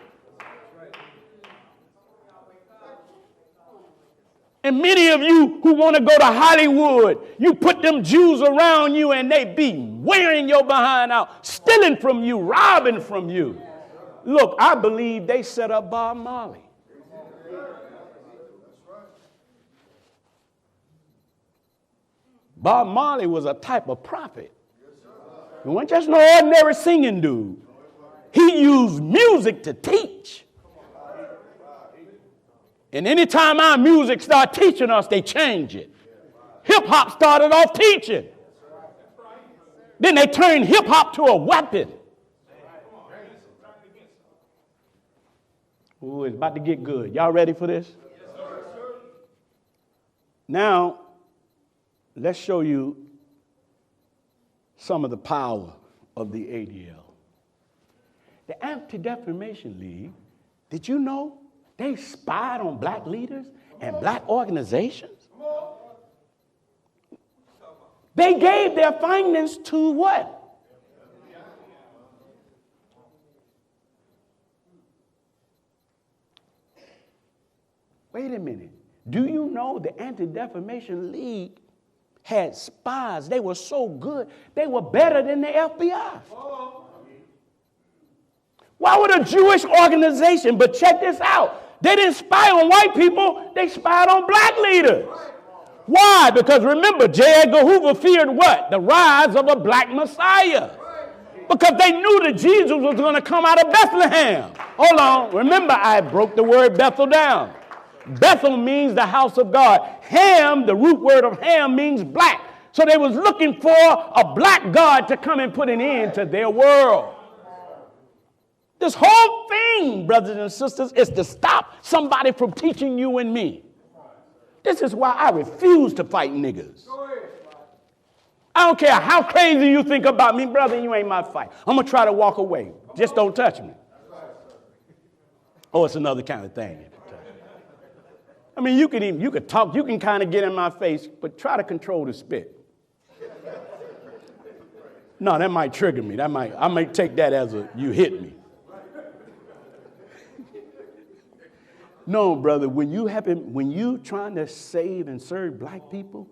And many of you who want to go to Hollywood, you put them Jews around you and they be wearing your behind out, stealing from you, robbing from you. Look, I believe they set up Bob Marley. Bob Marley was a type of prophet. He wasn't just no ordinary singing dude. He used music to teach. And anytime our music start teaching us, they change it. Hip-hop started off teaching. Then they turned hip-hop to a weapon. Ooh, it's about to get good. Y'all ready for this? Now, let's show you some of the power of the ADL. The Anti-Defamation League, did you know they spied on black leaders and black organizations? They gave their findings to what? Wait a minute. Do you know the Anti-Defamation League had spies? They were so good, they were better than the FBI. Why would a Jewish organization, but check this out, they didn't spy on white people, they spied on black leaders. Why? Because remember, J. Edgar Hoover feared what? The rise of a black Messiah. Because they knew that Jesus was going to come out of Bethlehem. Hold on. Remember, I broke the word Bethel down. Bethel means the house of God. Ham, the root word of Ham, means black. So they was looking for a black God to come and put an end to their world. This whole thing, brothers and sisters, is to stop somebody from teaching you and me. This is why I refuse to fight niggas. I don't care how crazy you think about me, brother, you ain't my fight. I'm going to try to walk away. Just don't touch me. Oh, it's another kind of thing. I mean, you could talk, you can kind of get in my face, but try to control the spit. No, that might trigger me. I might take that as a you hit me. No, brother, when you trying to save and serve black people,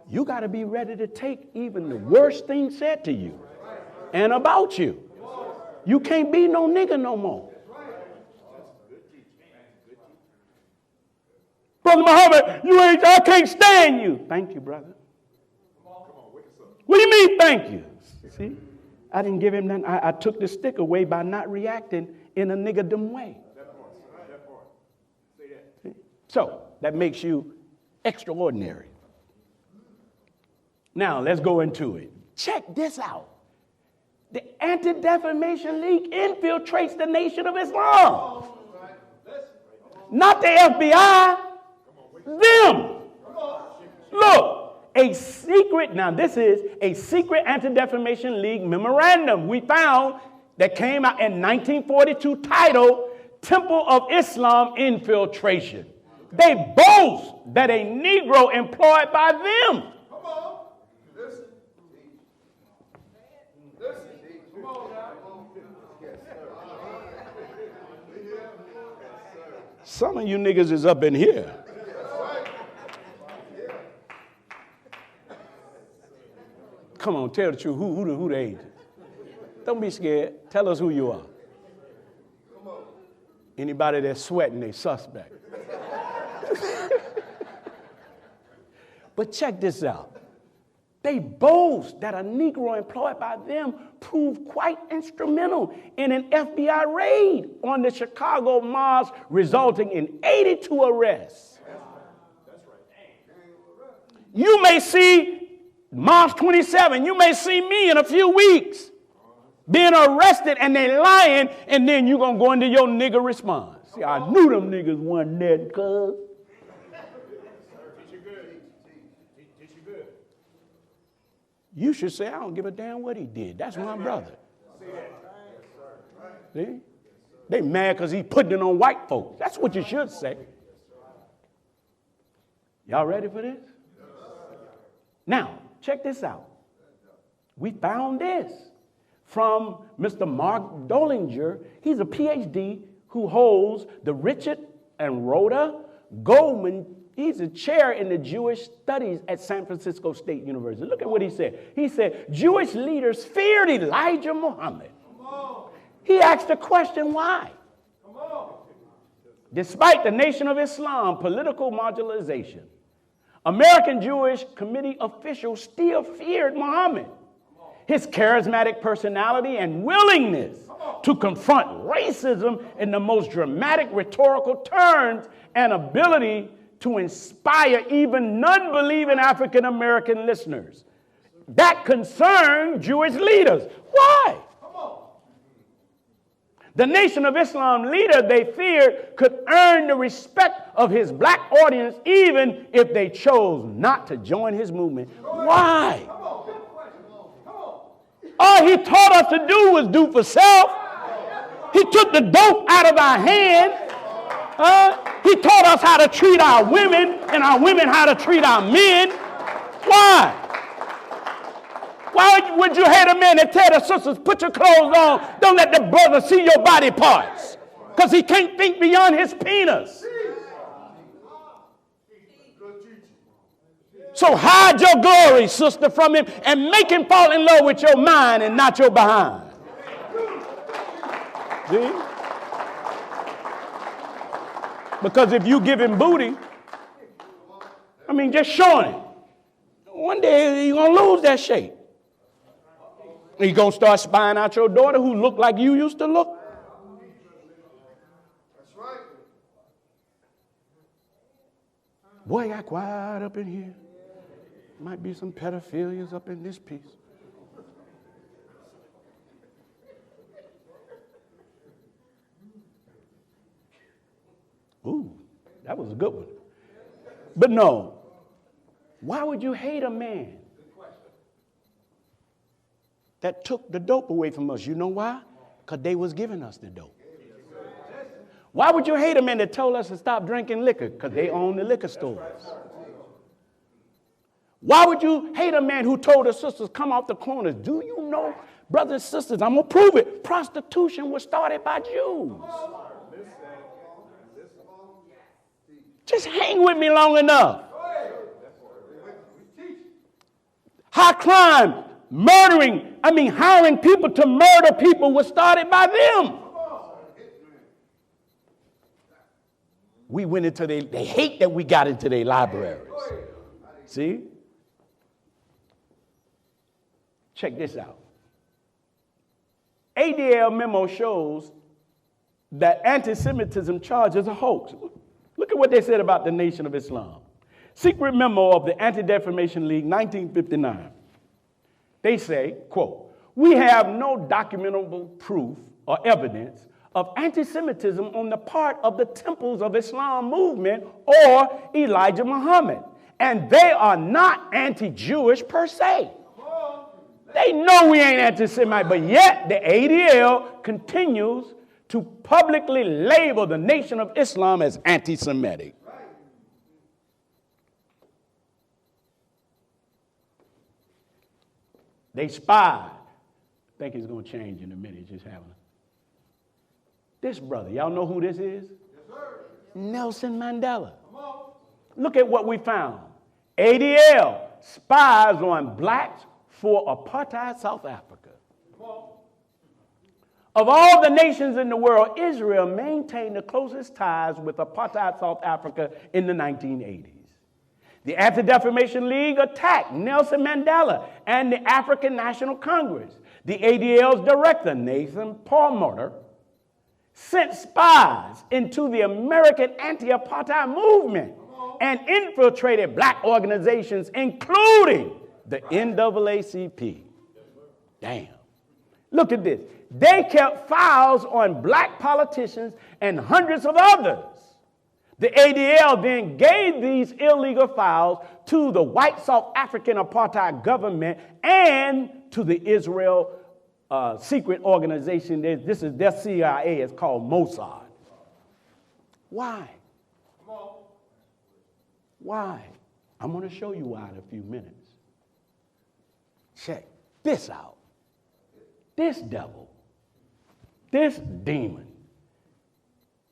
you got to be ready to take even the worst thing said to you and about you. You can't be no nigga no more. Brother Muhammad, I can't stand you. Thank you, brother. What do you mean, thank you? See, I didn't give him nothing. I took the stick away by not reacting in a niggerdom way. So that makes you extraordinary. Now let's go into it. Check this out. The Anti-Defamation League infiltrates the Nation of Islam. Not the FBI, them. Look, a secret, now this is a secret Anti-Defamation League memorandum we found that came out in 1942 titled Temple of Islam Infiltration. They boast that a Negro employed by them. Come on. Listen. Come on now. Some of you niggas is up in here. Come on, tell the truth. Who the agent? Don't be scared. Tell us who you are. Anybody that's sweating, they suspect. But check this out. They boast that a Negro employed by them proved quite instrumental in an FBI raid on the Chicago mosque, resulting in 82 arrests. That's right. You may see Mosque 27. You may see me in a few weeks being arrested and they lying, and then you're going to go into your nigger response. See, I knew them niggas wasn't dead, cuz. You should say, I don't give a damn what he did. That's my brother. See? They mad because he putting it on white folks. That's what you should say. Y'all ready for this? Now, check this out. We found this from Mr. Mark Dollinger. He's a PhD who holds the Richard and Rhoda Goldman. He's a chair in the Jewish studies at San Francisco State University. Look at what he said. He said, Jewish leaders feared Elijah Muhammad. He asked the question, why? Despite the Nation of Islam political marginalization, American Jewish Committee officials still feared Muhammad. His charismatic personality and willingness to confront racism in the most dramatic rhetorical terms and ability to inspire even non-believing African-American listeners. That concerned Jewish leaders. Why? The Nation of Islam leader they feared could earn the respect of his black audience even if they chose not to join his movement. Why? All he taught us to do was do for self. He took the dope out of our hand. He taught us how to treat our women and our women how to treat our men. Why? Why would you hate a man that tell the sisters, put your clothes on, don't let the brother see your body parts? Because he can't think beyond his penis. So hide your glory, sister, from him and make him fall in love with your mind and not your behind. See? Because if you give him booty, I mean, just showing it, one day you're going to lose that shape. You're going to start spying out your daughter who looked like you used to look. That's right. Boy, got quiet up in here. Might be some pedophilias up in this piece. Ooh, that was a good one. But no, why would you hate a man that took the dope away from us? You know why? Because they was giving us the dope. Why would you hate a man that told us to stop drinking liquor? Because they own the liquor stores. Why would you hate a man who told his sisters, come off the corners? Do you know, brothers and sisters, I'm going to prove it. Prostitution was started by Jews. Just hang with me long enough. High crime, hiring people to murder people was started by them. We went into they hate that we got into their libraries. See? Check this out. ADL memo shows that anti-Semitism charge is a hoax. Look at what they said about the Nation of Islam. Secret memo of the Anti-Defamation League, 1959. They say, quote, "We have no documentable proof or evidence of anti-Semitism on the part of the Temples of Islam movement or Elijah Muhammad, and they are not anti-Jewish per se." They know we ain't anti-Semite, but yet the ADL continues to publicly label the Nation of Islam as anti-Semitic. They spied. I think it's going to change in a minute. Just having this brother. Y'all know who this is? Yes, sir. Nelson Mandela. Look at what we found. ADL spies on blacks for apartheid South Africa. Of all the nations in the world, Israel maintained the closest ties with apartheid South Africa in the 1980s. The Anti-Defamation League attacked Nelson Mandela and the African National Congress. The ADL's director, Nathan Perlmutter, sent spies into the American anti-apartheid movement and infiltrated black organizations, including the NAACP. Damn. Look at this. They kept files on black politicians and hundreds of others. The ADL then gave these illegal files to the white South African apartheid government and to the Israel secret organization. This is their CIA. It's called Mossad. Why? Why? I'm going to show you why in a few minutes. Check this out. This devil, this demon,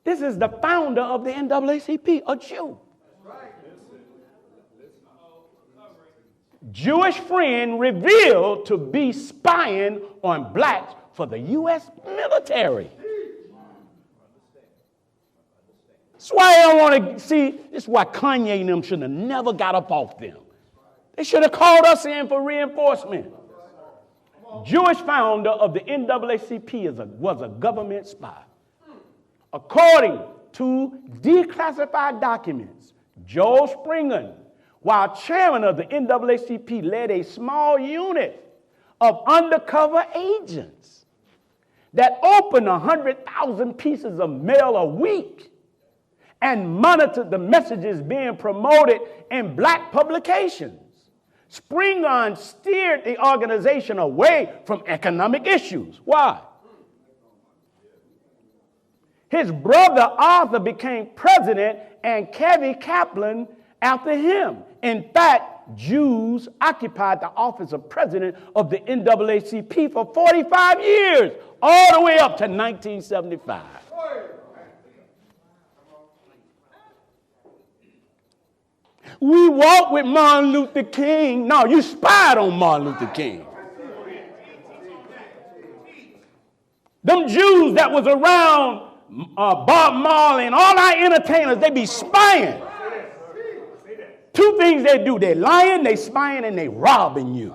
this is the founder of the NAACP, a Jew. Jewish friend revealed to be spying on blacks for the U.S. military. That's why I don't want to see, this is why Kanye and them should have never got up off them. They should have called us in for reinforcement. Jewish founder of the NAACP was a government spy. According to declassified documents, Joel Springer, while chairman of the NAACP, led a small unit of undercover agents that opened 100,000 pieces of mail a week and monitored the messages being promoted in black publications. Springer steered the organization away from economic issues. Why? His brother Arthur became president and Kevin Kaplan after him. In fact, Jews occupied the office of president of the NAACP for 45 years, all the way up to 1975. We walked with Martin Luther King. No, you spied on Martin Luther King. Them Jews that was around Bob Marley and all our entertainers, they be spying. Two things they do. They lying, they spying, and they robbing you.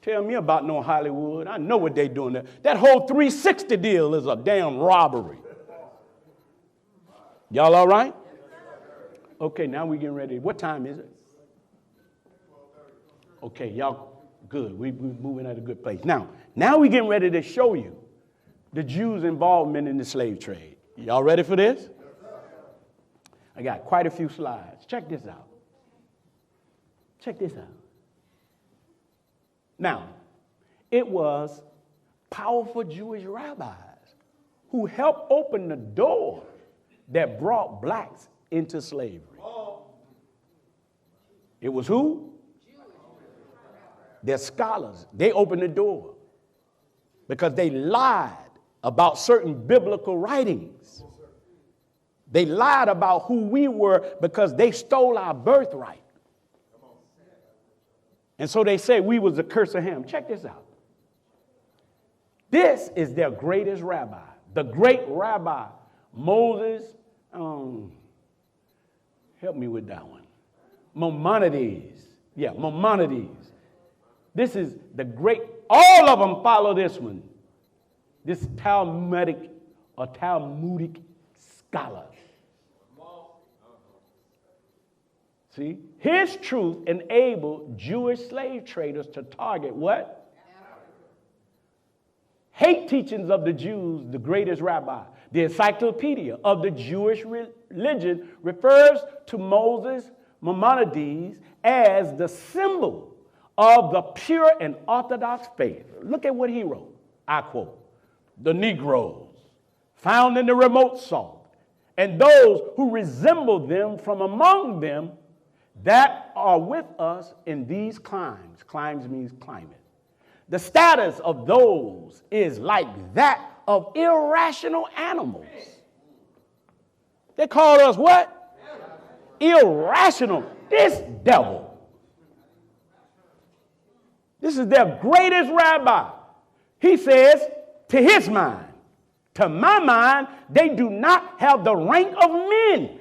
Tell me about no Hollywood. I know what they doing there. That whole 360 deal is a damn robbery. Y'all all right? Okay, now we getting ready. What time is it? Okay, y'all good. We moving at a good place. Now we getting ready to show you the Jews' involvement in the slave trade. Y'all ready for this? I got quite a few slides. Check this out. Check this out. Now, it was powerful Jewish rabbis who helped open the door that brought blacks into slavery. It was who? They're scholars. They opened the door because they lied about certain biblical writings. They lied about who we were because they stole our birthright. And so they say we was the curse of Ham. Check this out. This is their greatest rabbi, the great rabbi, Moses. Help me with that one. Maimonides. Yeah, Maimonides. This is the great all of them follow this one. This Talmudic scholar. See, his truth enabled Jewish slave traders to target what? Hate teachings of the Jews, the greatest rabbi. The encyclopedia of the Jewish religion refers to Moses, Maimonides, as the symbol of the pure and orthodox faith. Look at what he wrote. I quote, "The Negroes found in the remote South, and those who resemble them from among them that are with us in these climes." Climes means climate. "The status of those is like that of irrational animals." They call us what? Irrational. This devil. This is their greatest rabbi. He says, to his mind, to my mind, they do not have the rank of men,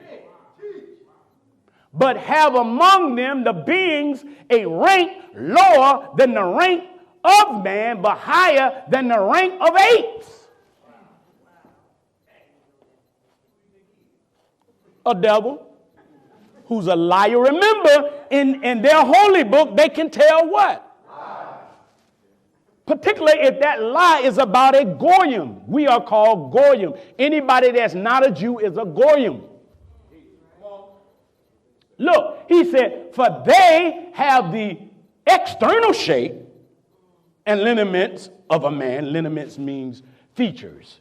but have among them the beings a rank lower than the rank of man, but higher than the rank of apes. A devil who's a liar. Remember, in their holy book, they can tell what? Particularly if that lie is about a goyim. We are called goyim. Anybody that's not a Jew is a goyim. Look, he said, for they have the external shape and lineaments of a man. Lineaments means features.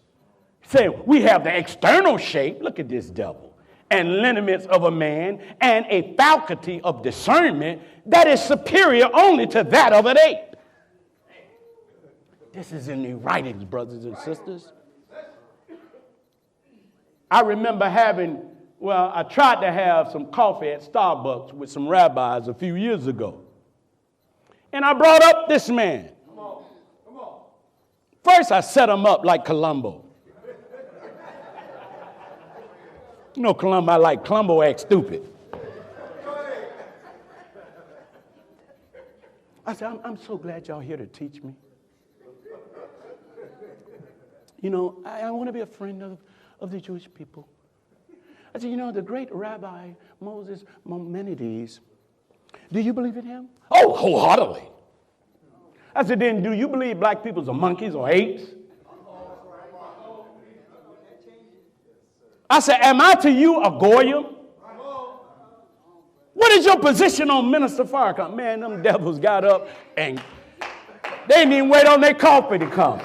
Say, we have the external shape. Look at this devil. And lineaments of a man, and a faculty of discernment that is superior only to that of an ape. This is in the writings, brothers and sisters. I remember I tried to have some coffee at Starbucks with some rabbis a few years ago. And I brought up this man. Come on. First, I set him up like Columbo. You know, Columbo act stupid. I said, I'm so glad y'all here to teach me. You know, I want to be a friend of the Jewish people. I said, you know, the great rabbi, Moses Maimonides, do you believe in him? Oh, wholeheartedly. I said, then do you believe black people are monkeys or apes? I said, am I to you a goyim? What is your position on Minister Farrakhan? Man, them devils got up and they didn't even wait on their coffee to come.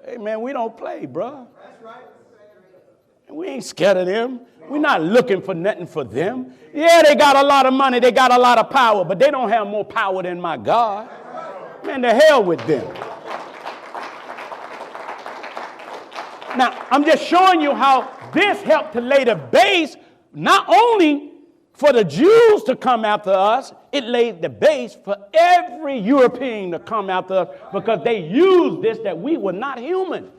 Hey, man, we don't play, bro. That's right. We ain't scared of them. We're not looking for nothing for them. Yeah, they got a lot of money. They got a lot of power, but they don't have more power than my God. Man, to hell with them. Now, I'm just showing you how this helped to lay the base, not only for the Jews to come after us, it laid the base for every European to come after us because they used this that we were not human.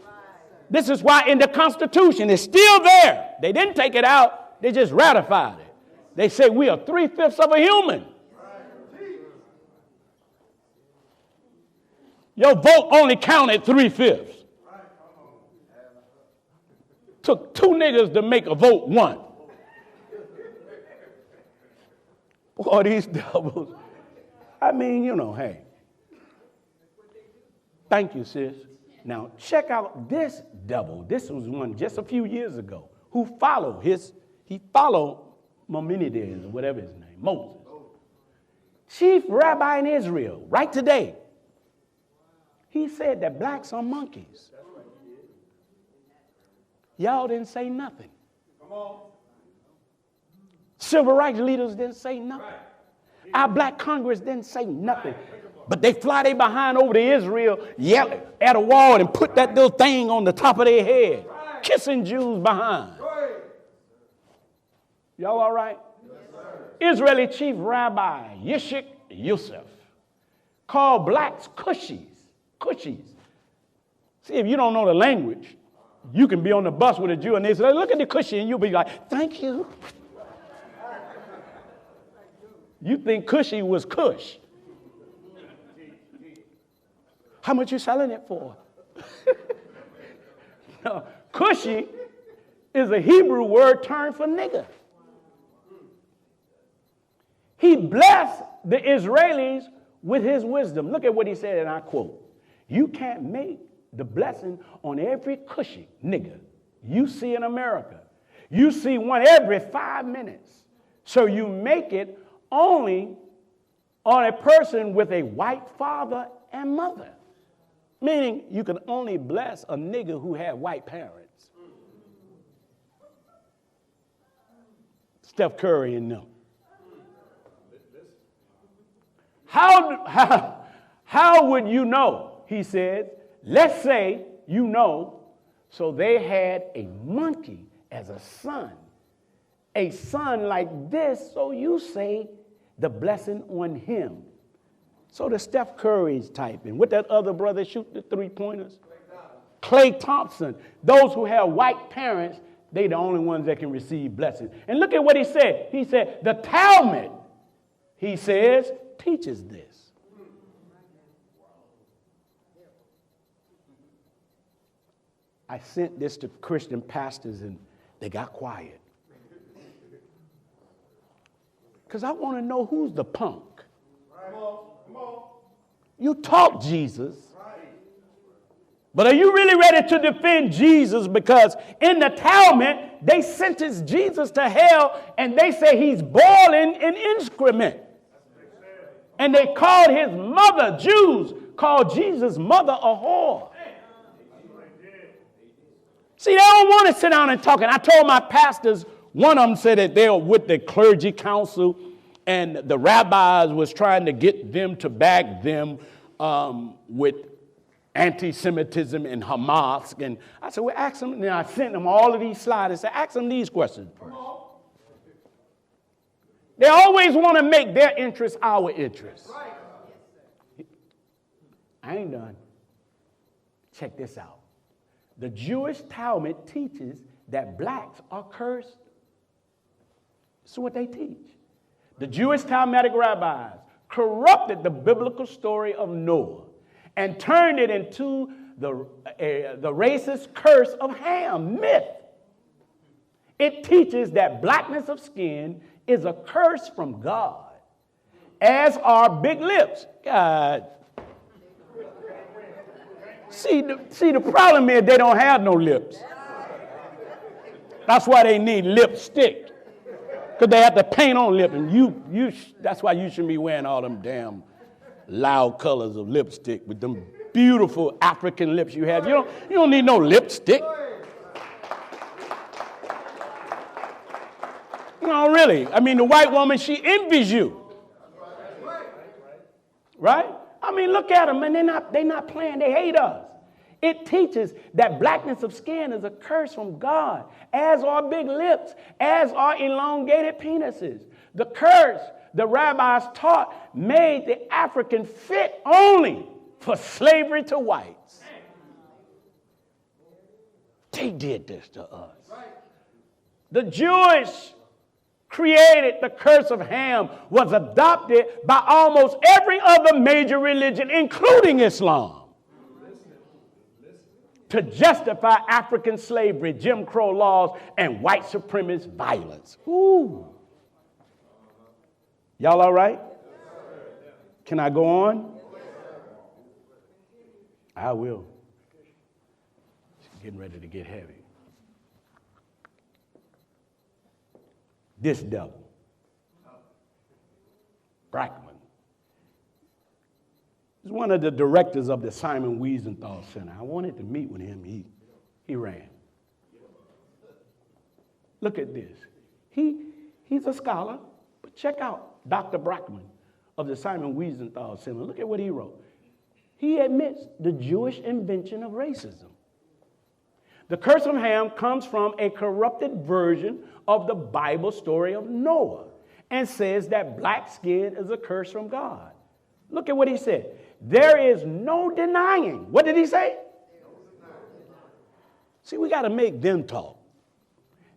This is why in the Constitution, it's still there. They didn't take it out. They just ratified it. They say we are 3/5 of a human. Your vote only counted 3/5. Took 2 niggas to make a vote 1. Boy, these devils. I mean, you know, hey. Thank you, sis. Now, check out this devil. This was one just a few years ago who he followed Maimonides, or whatever his name, Moses. Chief rabbi in Israel, right today. He said that blacks are monkeys. Y'all didn't say nothing. Come on. Civil rights leaders didn't say nothing. Right. Our black Congress didn't say nothing. But they fly their behind over to Israel, yell at a wall and put that little thing on the top of their head, right. Kissing Jews behind. Right. Y'all all right? Yes, Israeli chief rabbi Yishik Yusuf called blacks cushies. Cushies. See, if you don't know the language, you can be on the bus with a Jew and they say, look at the cushy, and you'll be like, thank you. You think Cushy was Cush. How much you selling it for? No, Cushy is a Hebrew word term for nigger. He blessed the Israelis with his wisdom. Look at what he said, and I quote, "You can't make the blessing on every Cushy nigger you see in America. You see one every 5 minutes. So you make it only on a person with a white father and mother." Meaning you can only bless a nigger who had white parents. Steph Curry and them. How would you know? He said, let's say you know, so they had a monkey as a son like this, so you say the blessing on him. So the Steph Curry's typing. What that other brother shoot the 3-pointers? Klay Thompson. Those who have white parents, they the only ones that can receive blessings. And look at what he said. He said, the Talmud, he says, teaches this. I sent this to Christian pastors and they got quiet. Because I want to know who's the punk. You talk Jesus, but are you really ready to defend Jesus? Because in the Talmud, they sentenced Jesus to hell and they say he's boiling in excrement. And they called his mother, Jews called Jesus' mother a whore. See, they don't want to sit down and talk. And I told my pastors, one of them said that they were with the clergy council and the rabbis was trying to get them to back them with anti-Semitism and Hamas. And I said, well, ask them. And I sent them all of these slides and said, ask them these questions first. They always want to make their interests our interests. I ain't done. Check this out. The Jewish Talmud teaches that blacks are cursed. That's what they teach. The Jewish Talmudic rabbis corrupted the biblical story of Noah and turned it into the racist curse of Ham myth. It teaches that blackness of skin is a curse from God, as are big lips. God. See, the problem is they don't have no lips. That's why they need lipstick. Because they have to paint on lip, and that's why you shouldn't be wearing all them damn loud colors of lipstick with them beautiful African lips you have. You don't need no lipstick. No, really. I mean, the white woman, she envies you. Right? I mean, look at them, and they're not playing. They hate us. It teaches that blackness of skin is a curse from God, as are big lips, as are elongated penises. The curse the rabbis taught made the African fit only for slavery to whites. They did this to us. The Jewish created the curse of Ham was adopted by almost every other major religion, including Islam, to justify African slavery, Jim Crow laws, and white supremacist violence. Ooh. Y'all all right? Can I go on? I will. It's getting ready to get heavy. This devil, Brackman, is one of the directors of the Simon Wiesenthal Center. I wanted to meet with him. He ran. Look at this. He's a scholar, but check out Dr. Brackman of the Simon Wiesenthal Center. Look at what he wrote. He admits the Jewish invention of racism. The curse of Ham comes from a corrupted version of the Bible story of Noah and says that black skin is a curse from God. Look at what he said. There is no denying. What did he say? See, we got to make them talk.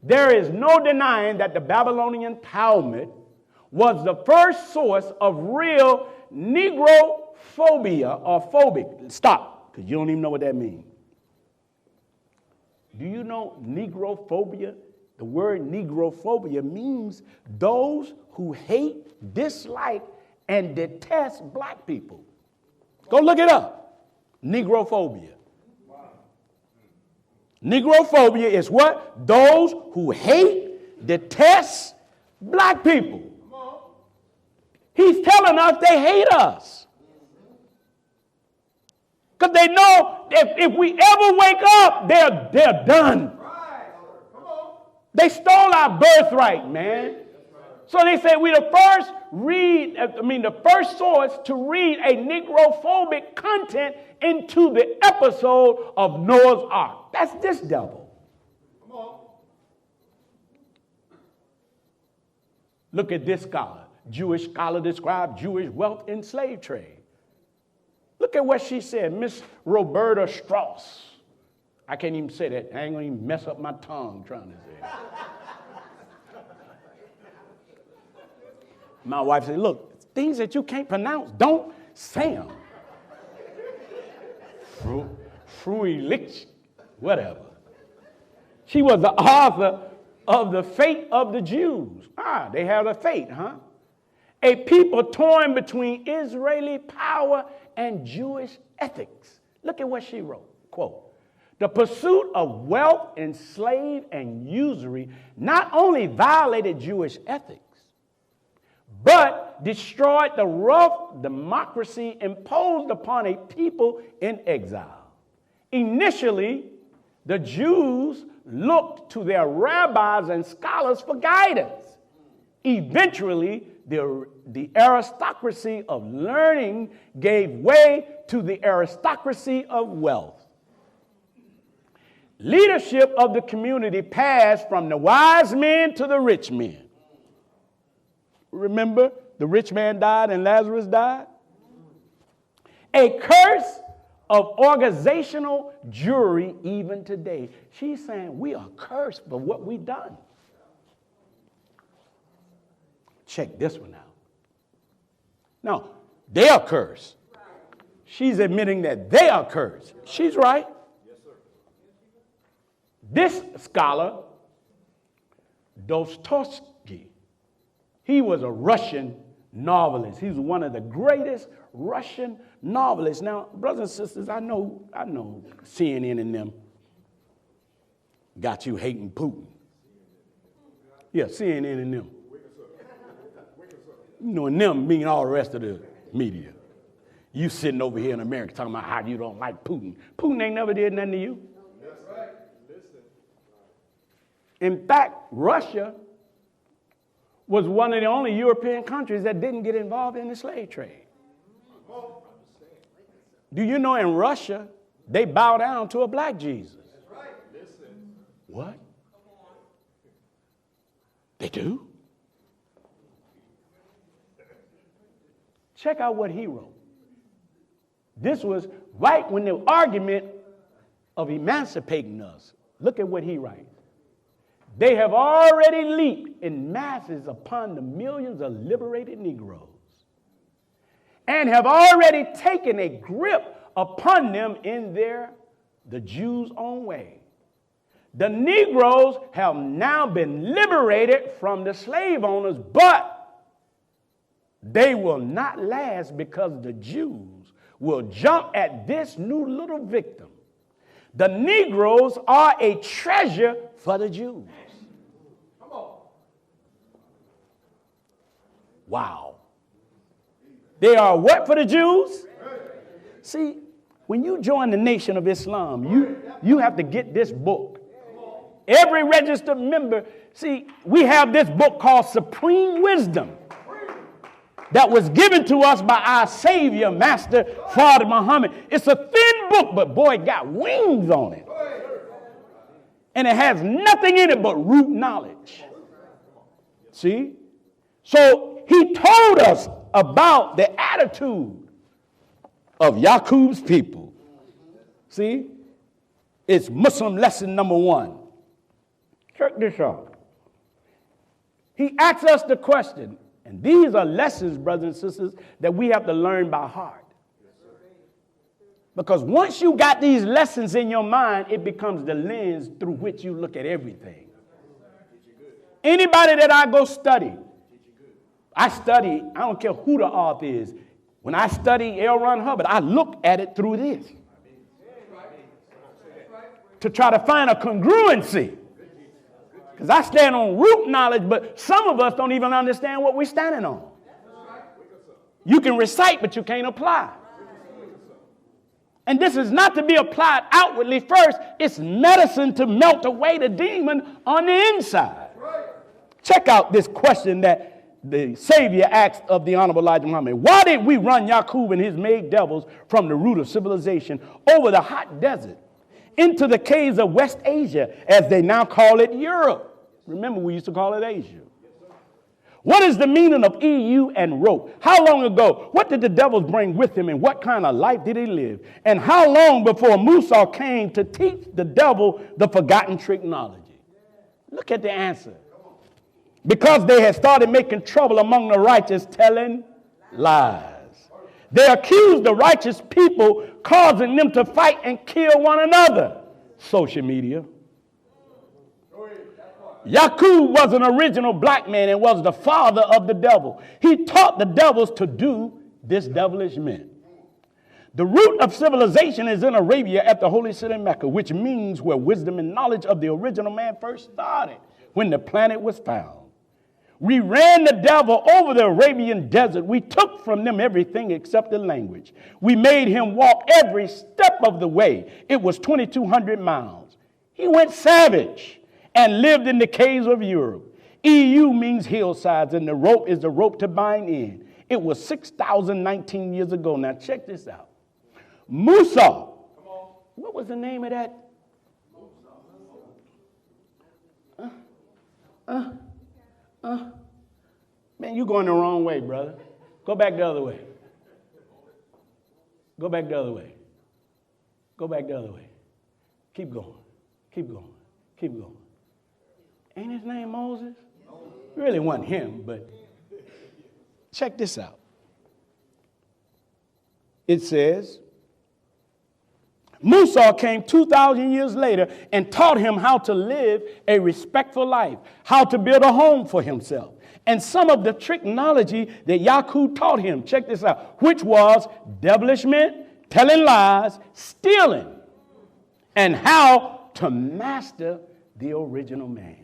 There is no denying that the Babylonian Talmud was the first source of real Negrophobia or phobic. Stop, because you don't even know what that means. Do you know Negrophobia? The word Negrophobia means those who hate, dislike, and detest black people. Go look it up. Negrophobia. Negrophobia is what? Those who hate, detest black people. He's telling us they hate us. Because they know if we ever wake up, they're done. They stole our birthright, man. So they say we're the first source to read a Negrophobic content into the episode of Noah's Ark. That's this devil. Come on. Look at this scholar. Jewish scholar described Jewish wealth in slave trade. Look at what she said, Miss Roberta Strauss. I can't even say that. I ain't going to even mess up my tongue trying to say it. My wife said, look, things that you can't pronounce, don't say them. Fruilich, whatever. She was the author of The Fate of the Jews. They have a fate, huh? A people torn between Israeli power and Jewish ethics. Look at what she wrote, quote, the pursuit of wealth, enslaved, and usury not only violated Jewish ethics, but destroyed the rough democracy imposed upon a people in exile. Initially, the Jews looked to their rabbis and scholars for guidance. Eventually, the aristocracy of learning gave way to the aristocracy of wealth. Leadership of the community passed from the wise men to the rich men. Remember, the rich man died and Lazarus died? A curse of organizational jury even today. She's saying we are cursed for what we've done. Check this one out. No, they are cursed. She's admitting that they are cursed. She's right. Yes, sir. This scholar, Dostoevsky, he was a Russian novelist. He was one of the greatest Russian novelists. Now, brothers and sisters, I know CNN and them got you hating Putin. Yeah, CNN and them. You know, and them mean all the rest of the media. You sitting over here in America talking about how you don't like Putin. Putin ain't never did nothing to you. That's right. Listen. In fact, Russia was one of the only European countries that didn't get involved in the slave trade. Do you know in Russia, they bow down to a black Jesus? That's right. Listen. What? They do? Check out what he wrote. This was right when the argument of emancipating us. Look at what he writes. They have already leaped in masses upon the millions of liberated Negroes and have already taken a grip upon them in the Jews' own way. The Negroes have now been liberated from the slave owners, but they will not last because the Jews will jump at this new little victim. The Negroes are a treasure for the Jews. Come on. Wow. They are what for the Jews? See, when you join the Nation of Islam, you have to get this book. Every registered member, see, we have this book called Supreme Wisdom that was given to us by our Savior, Master Father Muhammad. It's a thin book, but boy, it got wings on it. And it has nothing in it but root knowledge. See? So he told us about the attitude of Yaqub's people. See? It's Muslim lesson number 1. Check this out. He asks us the question, And these are lessons, brothers and sisters, that we have to learn by heart. Because once you got these lessons in your mind, it becomes the lens through which you look at everything. Anybody that I go study, I don't care who the author is. When I study L. Ron Hubbard, I look at it through this to try to find a congruency. Because I stand on root knowledge, but some of us don't even understand what we're standing on. You can recite, but you can't apply. And this is not to be applied outwardly first. It's medicine to melt away the demon on the inside. Check out this question that the Savior asked of the Honorable Elijah Muhammad. Why did we run Yaqub and his made devils from the root of civilization over the hot desert into the caves of West Asia, as they now call it Europe? Remember, we used to call it Asia. What is the meaning of EU and rope? How long ago? What did the devils bring with him, and what kind of life did he live? And how long before Musa came to teach the devil the forgotten technology? Look at the answer. Because they had started making trouble among the righteous, telling lies. They accused the righteous people, causing them to fight and kill one another. Social media. Yaqub was an original black man and was the father of the devil. He taught the devils to do this devilish men. The root of civilization is in Arabia at the holy city Mecca, which means where wisdom and knowledge of the original man first started, when the planet was found. We ran the devil over the Arabian desert. We took from them everything except the language. We made him walk every step of the way. It was 2,200 miles. He went savage and lived in the caves of Europe. EU means hillsides, and the rope is the rope to bind in. It was 6,019 years ago. Now check this out. Musa. What was the name of that? Man, you're going the wrong way, brother. Go back the other way. Go back the other way. Go back the other way. Keep going. Keep going. Keep going. Ain't his name Moses? It really wasn't him, but check this out. It says, Musa came 2,000 years later and taught him how to live a respectful life, how to build a home for himself, and some of the technology that Yaqub taught him. Check this out, which was devilishment, telling lies, stealing, and how to master the original man.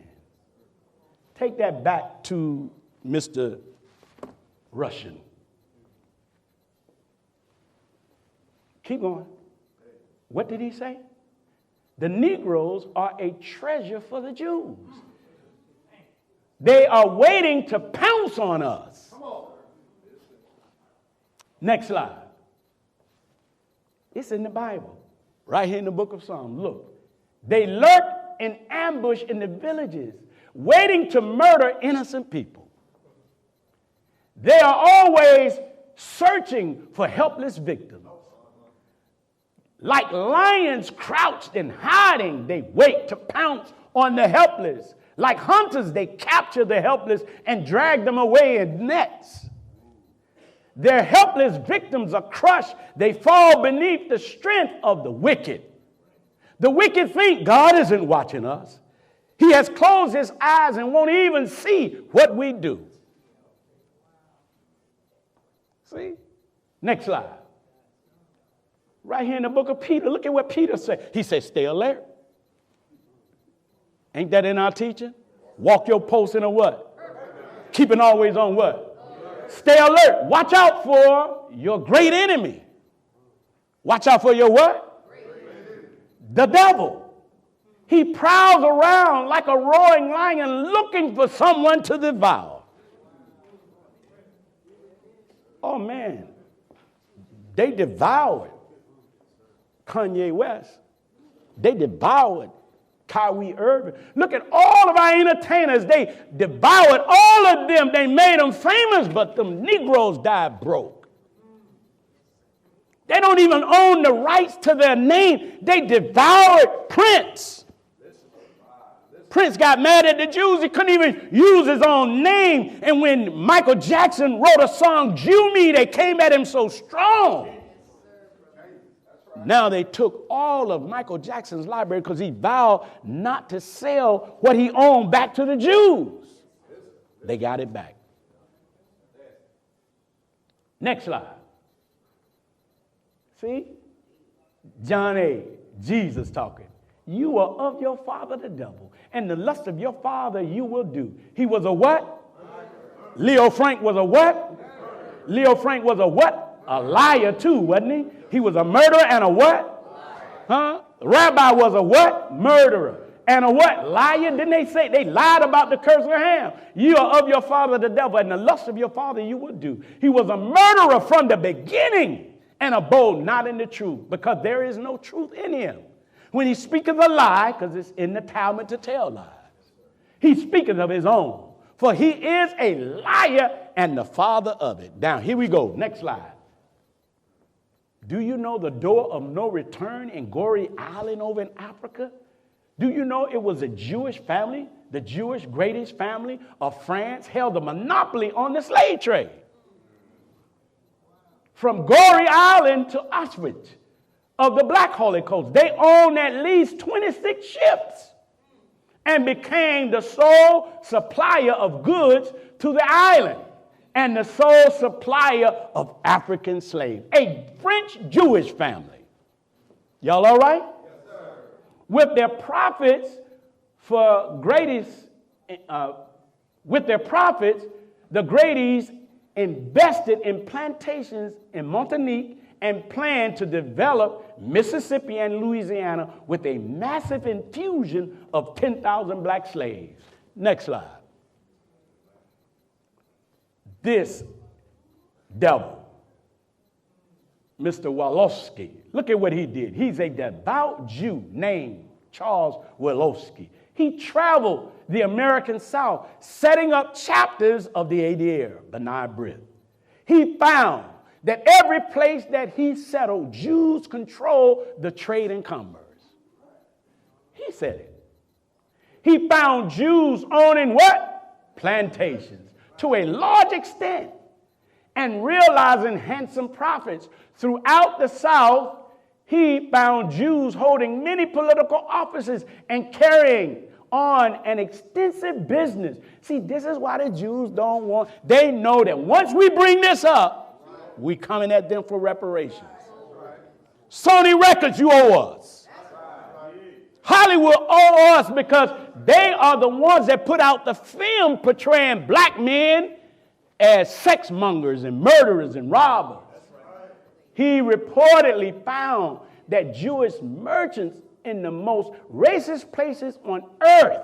Take that back to Mr. Russian. Keep going. What did he say? The Negroes are a treasure for the Jews. They are waiting to pounce on us. Next slide. It's in the Bible, right here in the book of Psalms. Look, they lurk in ambush in the villages, waiting to murder innocent people. They are always searching for helpless victims. Like lions crouched and hiding, they wait to pounce on the helpless. Like hunters, they capture the helpless and drag them away in nets. Their helpless victims are crushed. They fall beneath the strength of the wicked. The wicked think God isn't watching us. He has closed his eyes and won't even see what we do. See? Next slide. Right here in the book of Peter, look at what Peter said. He said, stay alert. Ain't that in our teaching? Walk your post in a what? Keeping always on what? Stay alert. Watch out for your great enemy. Watch out for your what? The devil. He prowls around like a roaring lion looking for someone to devour. Oh, man. They devoured Kanye West. They devoured Kyrie Irving. Look at all of our entertainers. They devoured all of them. They made them famous, but them Negroes died broke. They don't even own the rights to their name. They devoured Prince. Prince got mad at the Jews. He couldn't even use his own name. And when Michael Jackson wrote a song, Jew Me, they came at him so strong. Now they took all of Michael Jackson's library because he vowed not to sell what he owned back to the Jews. They got it back. Next slide. See? John 8, Jesus talking. You are of your father the devil, and the lust of your father you will do. He was a what? Leo Frank was a what? Leo Frank was a what? A liar too, wasn't he? He was a murderer and a what? Huh? The rabbi was a what? Murderer. And a what? Liar. Didn't they say they lied about the curse of Ham? You are of your father the devil, and the lust of your father you will do. He was a murderer from the beginning and abode not in the truth, because there is no truth in him. When he speaketh a lie, because it's in the Talmud to tell lies, he speaketh of his own, for he is a liar and the father of it. Now, here we go. Next slide. Do you know the door of no return in Goree Island over in Africa? Do you know it was a Jewish family, the Jewish greatest family of France, held a monopoly on the slave trade? From Goree Island to Auschwitz of the Black Holocaust, they owned at least 26 ships and became the sole supplier of goods to the island and the sole supplier of African slaves. A French Jewish family. Y'all all right? With their profits the Grady's invested in plantations in Martinique and planned to develop Mississippi and Louisiana with a massive infusion of 10,000 black slaves. Next slide. This devil, Mr. Wolowski, look at what he did. He's a devout Jew named Charles Wolowski. He traveled the American South, setting up chapters of the ADR, B'nai B'rith. He found that every place that he settled, Jews controlled the trade and commerce. He said it. He found Jews owning what? Plantations to a large extent and realizing handsome profits throughout the South. He found Jews holding many political offices and carrying on an extensive business. See, this is why the Jews don't want, they know that once we bring this up, we coming at them for reparations. Sony Records, you owe us. Hollywood owe us because they are the ones that put out the film portraying black men as sex mongers and murderers and robbers. He reportedly found that Jewish merchants in the most racist places on earth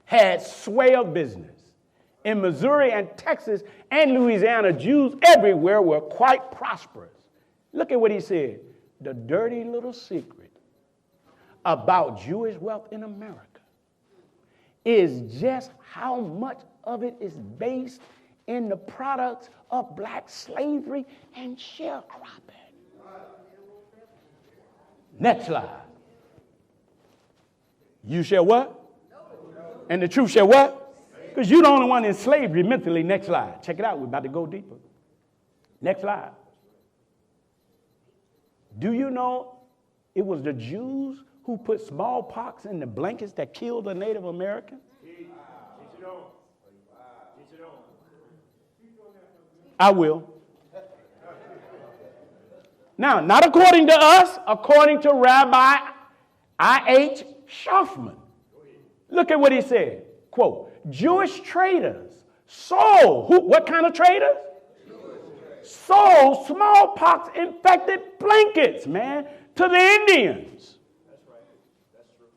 had sway of business. In Missouri and Texas and Louisiana, Jews everywhere were quite prosperous. Look at what he said. The dirty little secret about Jewish wealth in America is just how much of it is based in the products of black slavery and sharecropping. Next slide. You shall what? And the truth shall what? Because you're the only one in slavery mentally. Next slide. Check it out. We're about to go deeper. Next slide. Do you know it was the Jews who put smallpox in the blankets that killed the Native Americans? I will. Now, not according to us, according to Rabbi I.H. Schaffman. Look at what he said. Quote, Jewish traders sold, what kind of traders? Sold smallpox-infected blankets, man, to the Indians. That's right. That's true.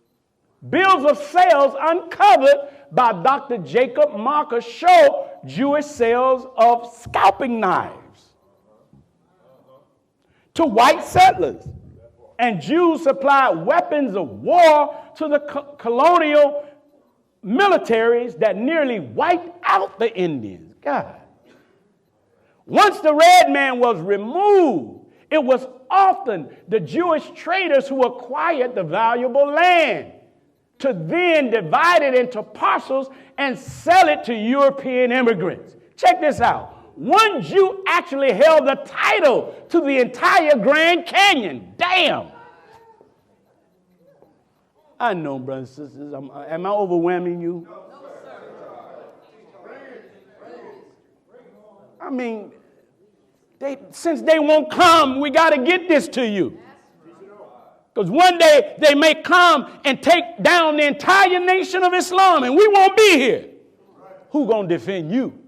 Bills of sales uncovered by Dr. Jacob Marker show Jewish sales of scalping knives to white settlers. And Jews supplied weapons of war to the colonial militaries that nearly wiped out the Indians. God. Once the red man was removed, it was often the Jewish traders who acquired the valuable land. to then divide it into parcels and sell it to European immigrants. Check this out. One Jew actually held the title to the entire Grand Canyon. Damn. I know, brothers and sisters. Am I overwhelming you? No, sir. I mean, since they won't come, we got to get this to you. Because one day they may come and take down the entire nation of Islam and we won't be here. Who's going to defend you?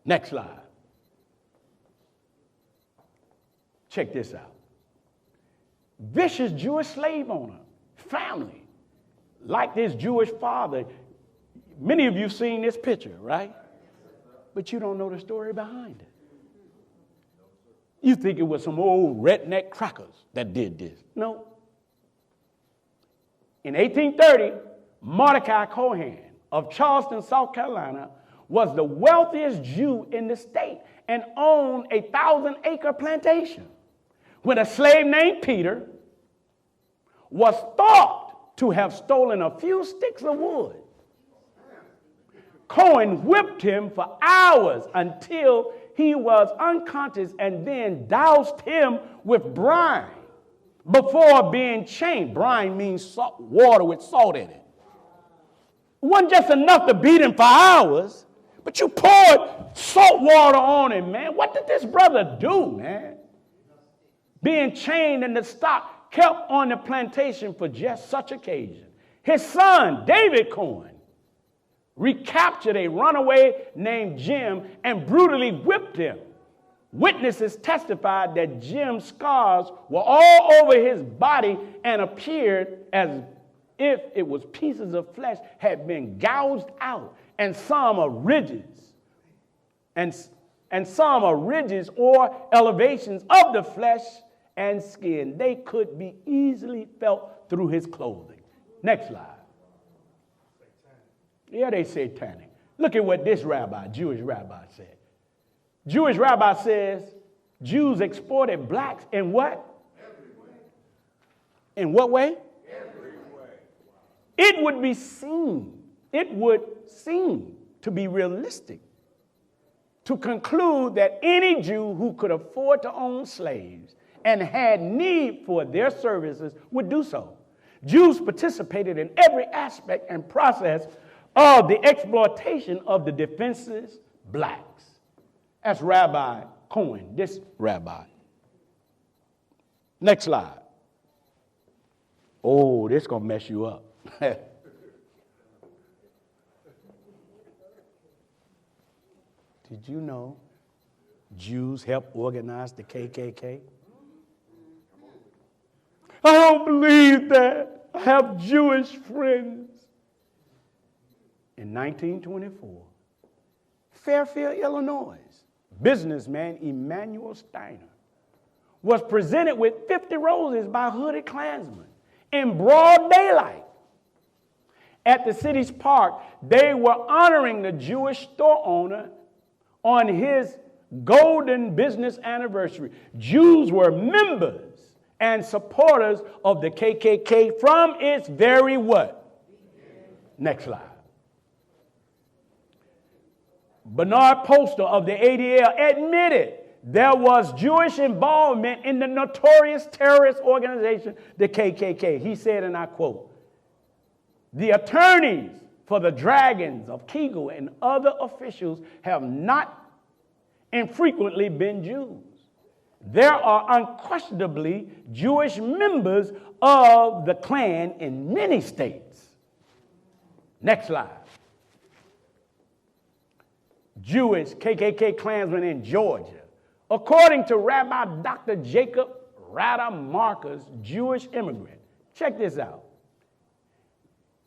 Next slide. Check this out. Vicious Jewish slave owner, family, like this Jewish father. Many of you have seen this picture, right? But you don't know the story behind it. You think it was some old redneck crackers that did this. No. In 1830, Mordecai Cohen of Charleston, South Carolina, was the wealthiest Jew in the state and owned a 1,000-acre plantation. When a slave named Peter was thought to have stolen a few sticks of wood, Cohen whipped him for hours until he was unconscious and then doused him with brine before being chained. Brine means salt, water with salt in it. It wasn't just enough to beat him for hours, but you poured salt water on him, man. What did this brother do, man? Being chained in the stock kept on the plantation for just such occasion. His son, David Cohen, recaptured a runaway named Jim and brutally whipped him. Witnesses testified that Jim's scars were all over his body and appeared as if it was pieces of flesh had been gouged out, and some are ridges, and some are ridges or elevations of the flesh and skin. They could be easily felt through his clothing. Next slide. Yeah, they satanic. Look at what this Jewish rabbi said. Jewish rabbi says Jews exported blacks in what? Every way. In what way? Every way. It would seem to be realistic to conclude that any Jew who could afford to own slaves and had need for their services would do so. Jews participated in every aspect and process of the exploitation of the defenseless blacks. That's Rabbi Cohen, this rabbi. Next slide. Oh, this is going to mess you up. Did you know Jews helped organize the KKK? I don't believe that. I have Jewish friends. In 1924, Fairfield, Illinois, businessman Emanuel Steiner was presented with 50 roses by hooded Klansmen in broad daylight. At the city's park, they were honoring the Jewish store owner on his golden business anniversary. Jews were members and supporters of the KKK from its very what? Next slide. Bernard Poster of the ADL admitted there was Jewish involvement in the notorious terrorist organization, the KKK. He said, and I quote, "The attorneys for the Dragons of Kegel and other officials have not infrequently been Jews. There are unquestionably Jewish members of the Klan in many states." Next slide. Jewish KKK Klansmen in Georgia. According to Rabbi Dr. Jacob Rader-Marcus, Jewish immigrant. Check this out.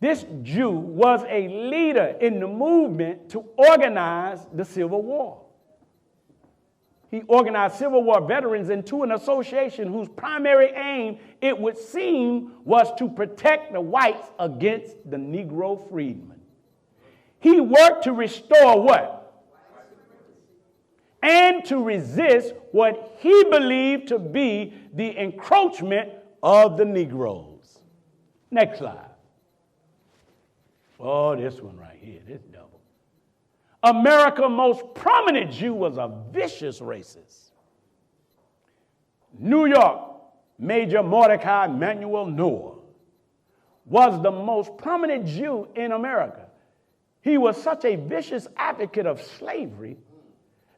This Jew was a leader in the movement to organize the Civil War. He organized Civil War veterans into an association whose primary aim, it would seem, was to protect the whites against the Negro freedmen. He worked to restore what? And to resist what he believed to be the encroachment of the Negroes. Next slide. Oh, this one right here, this double. America's most prominent Jew was a vicious racist. New York, Major Mordecai Emanuel Noah was the most prominent Jew in America. He was such a vicious advocate of slavery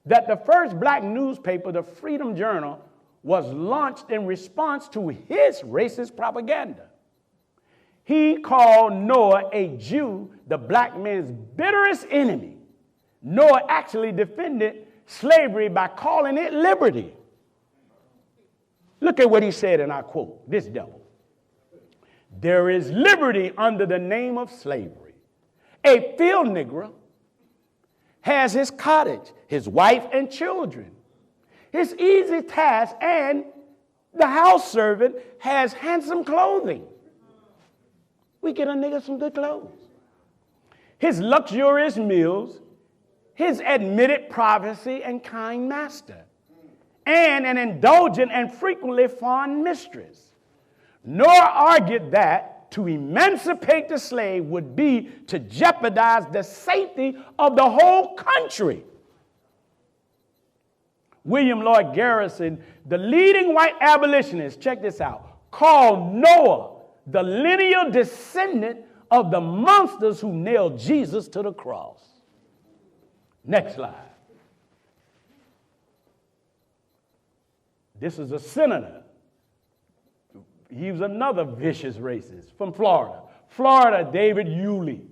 that the first black newspaper, the Freedom Journal, was launched in response to his racist propaganda. He called Noah a Jew, the black man's bitterest enemy. Noah actually defended slavery by calling it liberty. Look at what he said, and I quote, this devil. There is liberty under the name of slavery. A field Negro has his cottage, his wife and children, his easy task, and the house servant has handsome clothing. We get a nigga some good clothes. His luxurious meals, his admitted privacy and kind master, and an indulgent and frequently fond mistress. Noah argued that to emancipate the slave would be to jeopardize the safety of the whole country. William Lloyd Garrison, the leading white abolitionist, check this out, called Noah the lineal descendant of the monsters who nailed Jesus to the cross. Next slide. This is a senator. He was another vicious racist from Florida. Florida, David Yulee,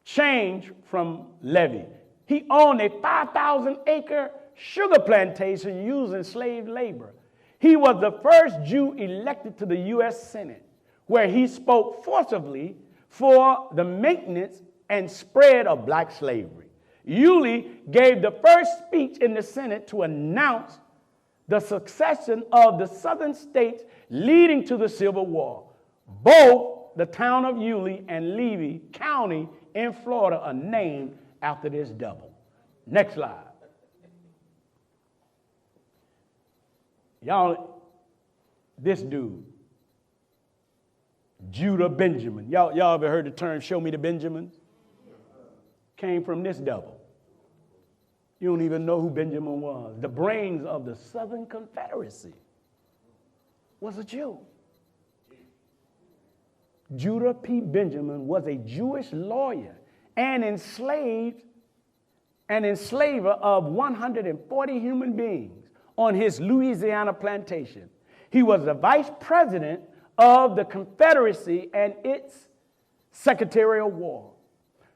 changed from Levy. He owned a 5,000-acre sugar plantation using slave labor. He was the first Jew elected to the U.S. Senate, where he spoke forcibly for the maintenance and spread of black slavery. Yulee gave the first speech in the Senate to announce the succession of the southern states leading to the Civil War. Both the town of Yulee and Levy County in Florida are named after this double. Next slide. Y'all, this dude, Judah Benjamin. Y'all ever heard the term show me the Benjamins? Came from this double. You don't even know who Benjamin was. The brains of the Southern Confederacy was a Jew. Judah P. Benjamin was a Jewish lawyer and enslaver of 140 human beings on his Louisiana plantation. He was the vice president of the Confederacy and its Secretary of War.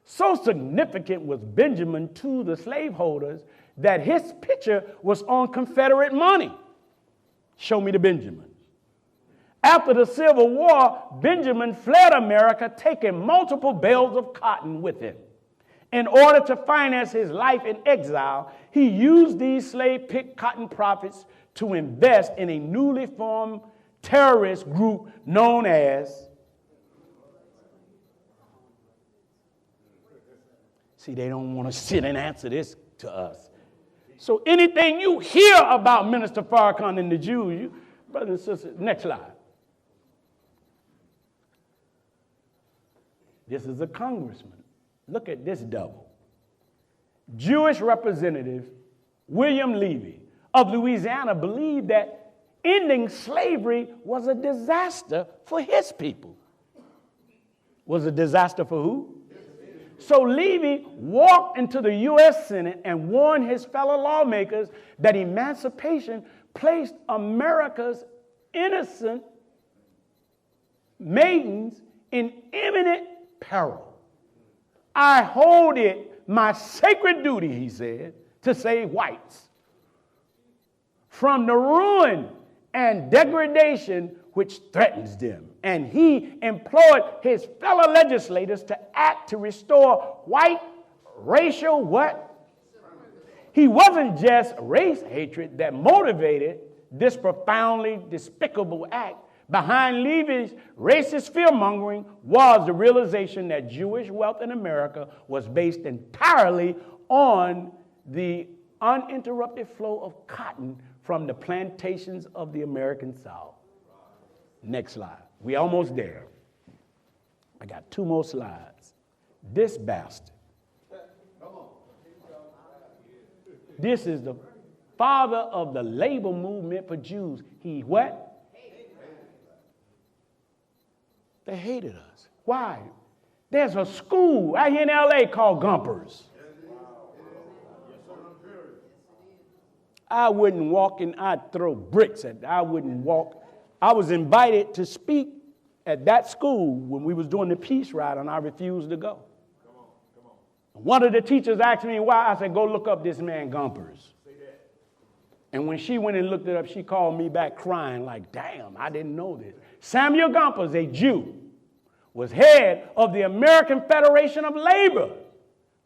So significant was Benjamin to the slaveholders that his picture was on Confederate money. Show me the Benjamins. After the Civil War, Benjamin fled America, taking multiple bales of cotton with him. In order to finance his life in exile, he used these slave-picked cotton profits to invest in a newly formed terrorist group known as, see, they don't want to sit and answer this to us. So anything you hear about Minister Farrakhan and the Jews, you, brothers and sisters, next slide. This is a congressman. Look at this double. Jewish Representative William Levy of Louisiana believed that ending slavery was a disaster for his people. Was a disaster for who? So Levy walked into the U.S. Senate and warned his fellow lawmakers that emancipation placed America's innocent maidens in imminent peril. I hold it my sacred duty, he said, to save whites from the ruin and degradation which threatens them. And he implored his fellow legislators to act to restore white racial what? He wasn't just race hatred that motivated this profoundly despicable act. Behind Levy's racist fear-mongering was the realization that Jewish wealth in America was based entirely on the uninterrupted flow of cotton from the plantations of the American South. Next slide. We almost there. I got 2 more slides. This bastard. This is the father of the labor movement for Jews. He what? They hated us. Why? There's a school out here in L.A. called Gumpers. I wouldn't walk in, I'd throw bricks at, I wouldn't walk. I was invited to speak at that school when we was doing the peace ride, and I refused to go. One of the teachers asked me why. I said, go look up this man Gumpers. And when she went and looked it up, she called me back crying like, damn, I didn't know this. Samuel Gumpers, a Jew, was head of the American Federation of Labor.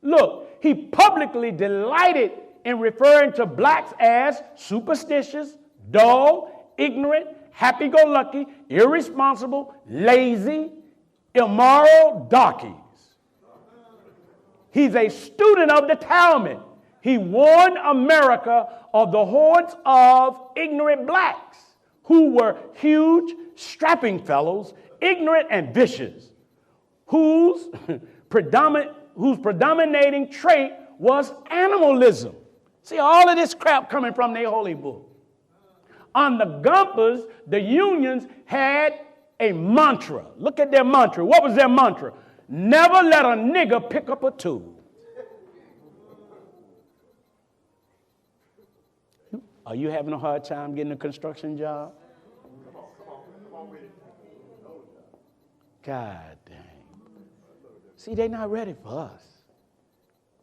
Look, he publicly delighted in referring to blacks as superstitious, dull, ignorant, happy-go-lucky, irresponsible, lazy, immoral darkies. He's a student of the Talmud. He warned America of the hordes of ignorant blacks who were huge, strapping fellows, ignorant and vicious, whose predominating trait was animalism. See, all of this crap coming from their holy book. On the Gumpers, the unions had a mantra. Look at their mantra. What was their mantra? Never let a nigger pick up a tool. Are you having a hard time getting a construction job? God dang. See, they're not ready for us.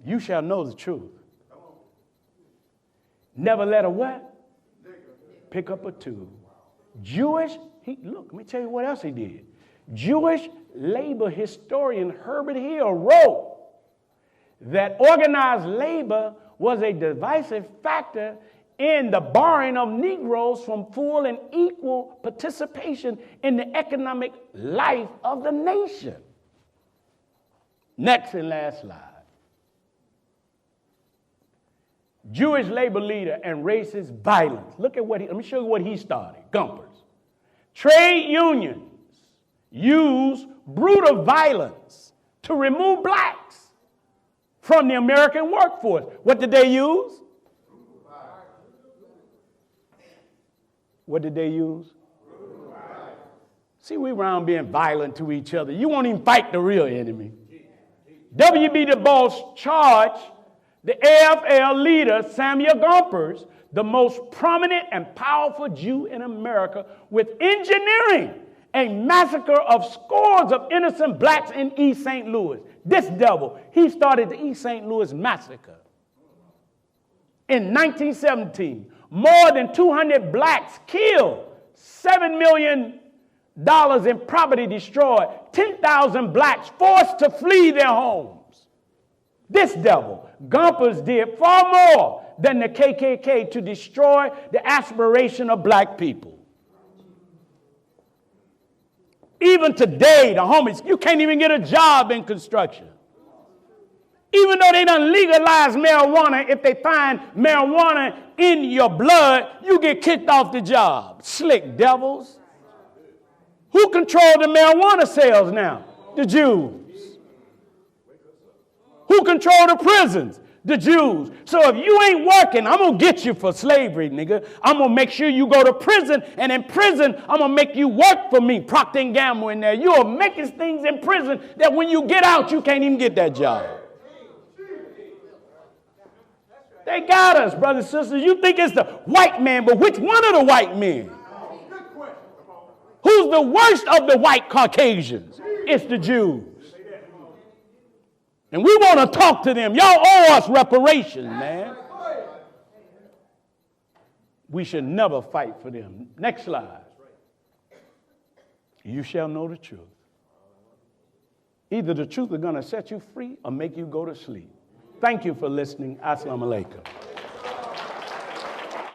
You shall know the truth. Never let a what? Pick up a tool. Look, let me tell you what else he did. Jewish labor historian Herbert Hill wrote that organized labor was a divisive factor in the barring of Negroes from full and equal participation in the economic life of the nation. Next and last slide. Jewish labor leader and racist violence. Look at let me show you what he started. Gumpers. Trade unions use brutal violence to remove blacks from the American workforce. What did they use? What did they use? See, we around being violent to each other. You won't even fight the real enemy. W.B. Du Bois charged the AFL leader, Samuel Gompers, the most prominent and powerful Jew in America, with engineering a massacre of scores of innocent blacks in East St. Louis. This devil, he started the East St. Louis massacre. In 1917, more than 200 blacks killed, $7 million in property destroyed, 10,000 blacks forced to flee their homes. This devil, Gompers, did far more than the KKK to destroy the aspiration of black people. Even today, the homies, you can't even get a job in construction. Even though they done legalized marijuana, if they find marijuana in your blood, you get kicked off the job. Slick devils. Who control the marijuana sales now? The Jews. Who control the prisons? The Jews. So if you ain't working, I'm going to get you for slavery, nigga. I'm going to make sure you go to prison, and in prison, I'm going to make you work for me, Procter & Gamble in there. You are making things in prison that when you get out, you can't even get that job. They got us, brothers and sisters. You think it's the white man, but which one of the white men? Who's the worst of the white Caucasians? It's the Jews. And we want to talk to them. Y'all owe us reparations, man. We should never fight for them. Next slide. You shall know the truth. Either the truth is going to set you free or make you go to sleep. Thank you for listening. Assalamu alaikum.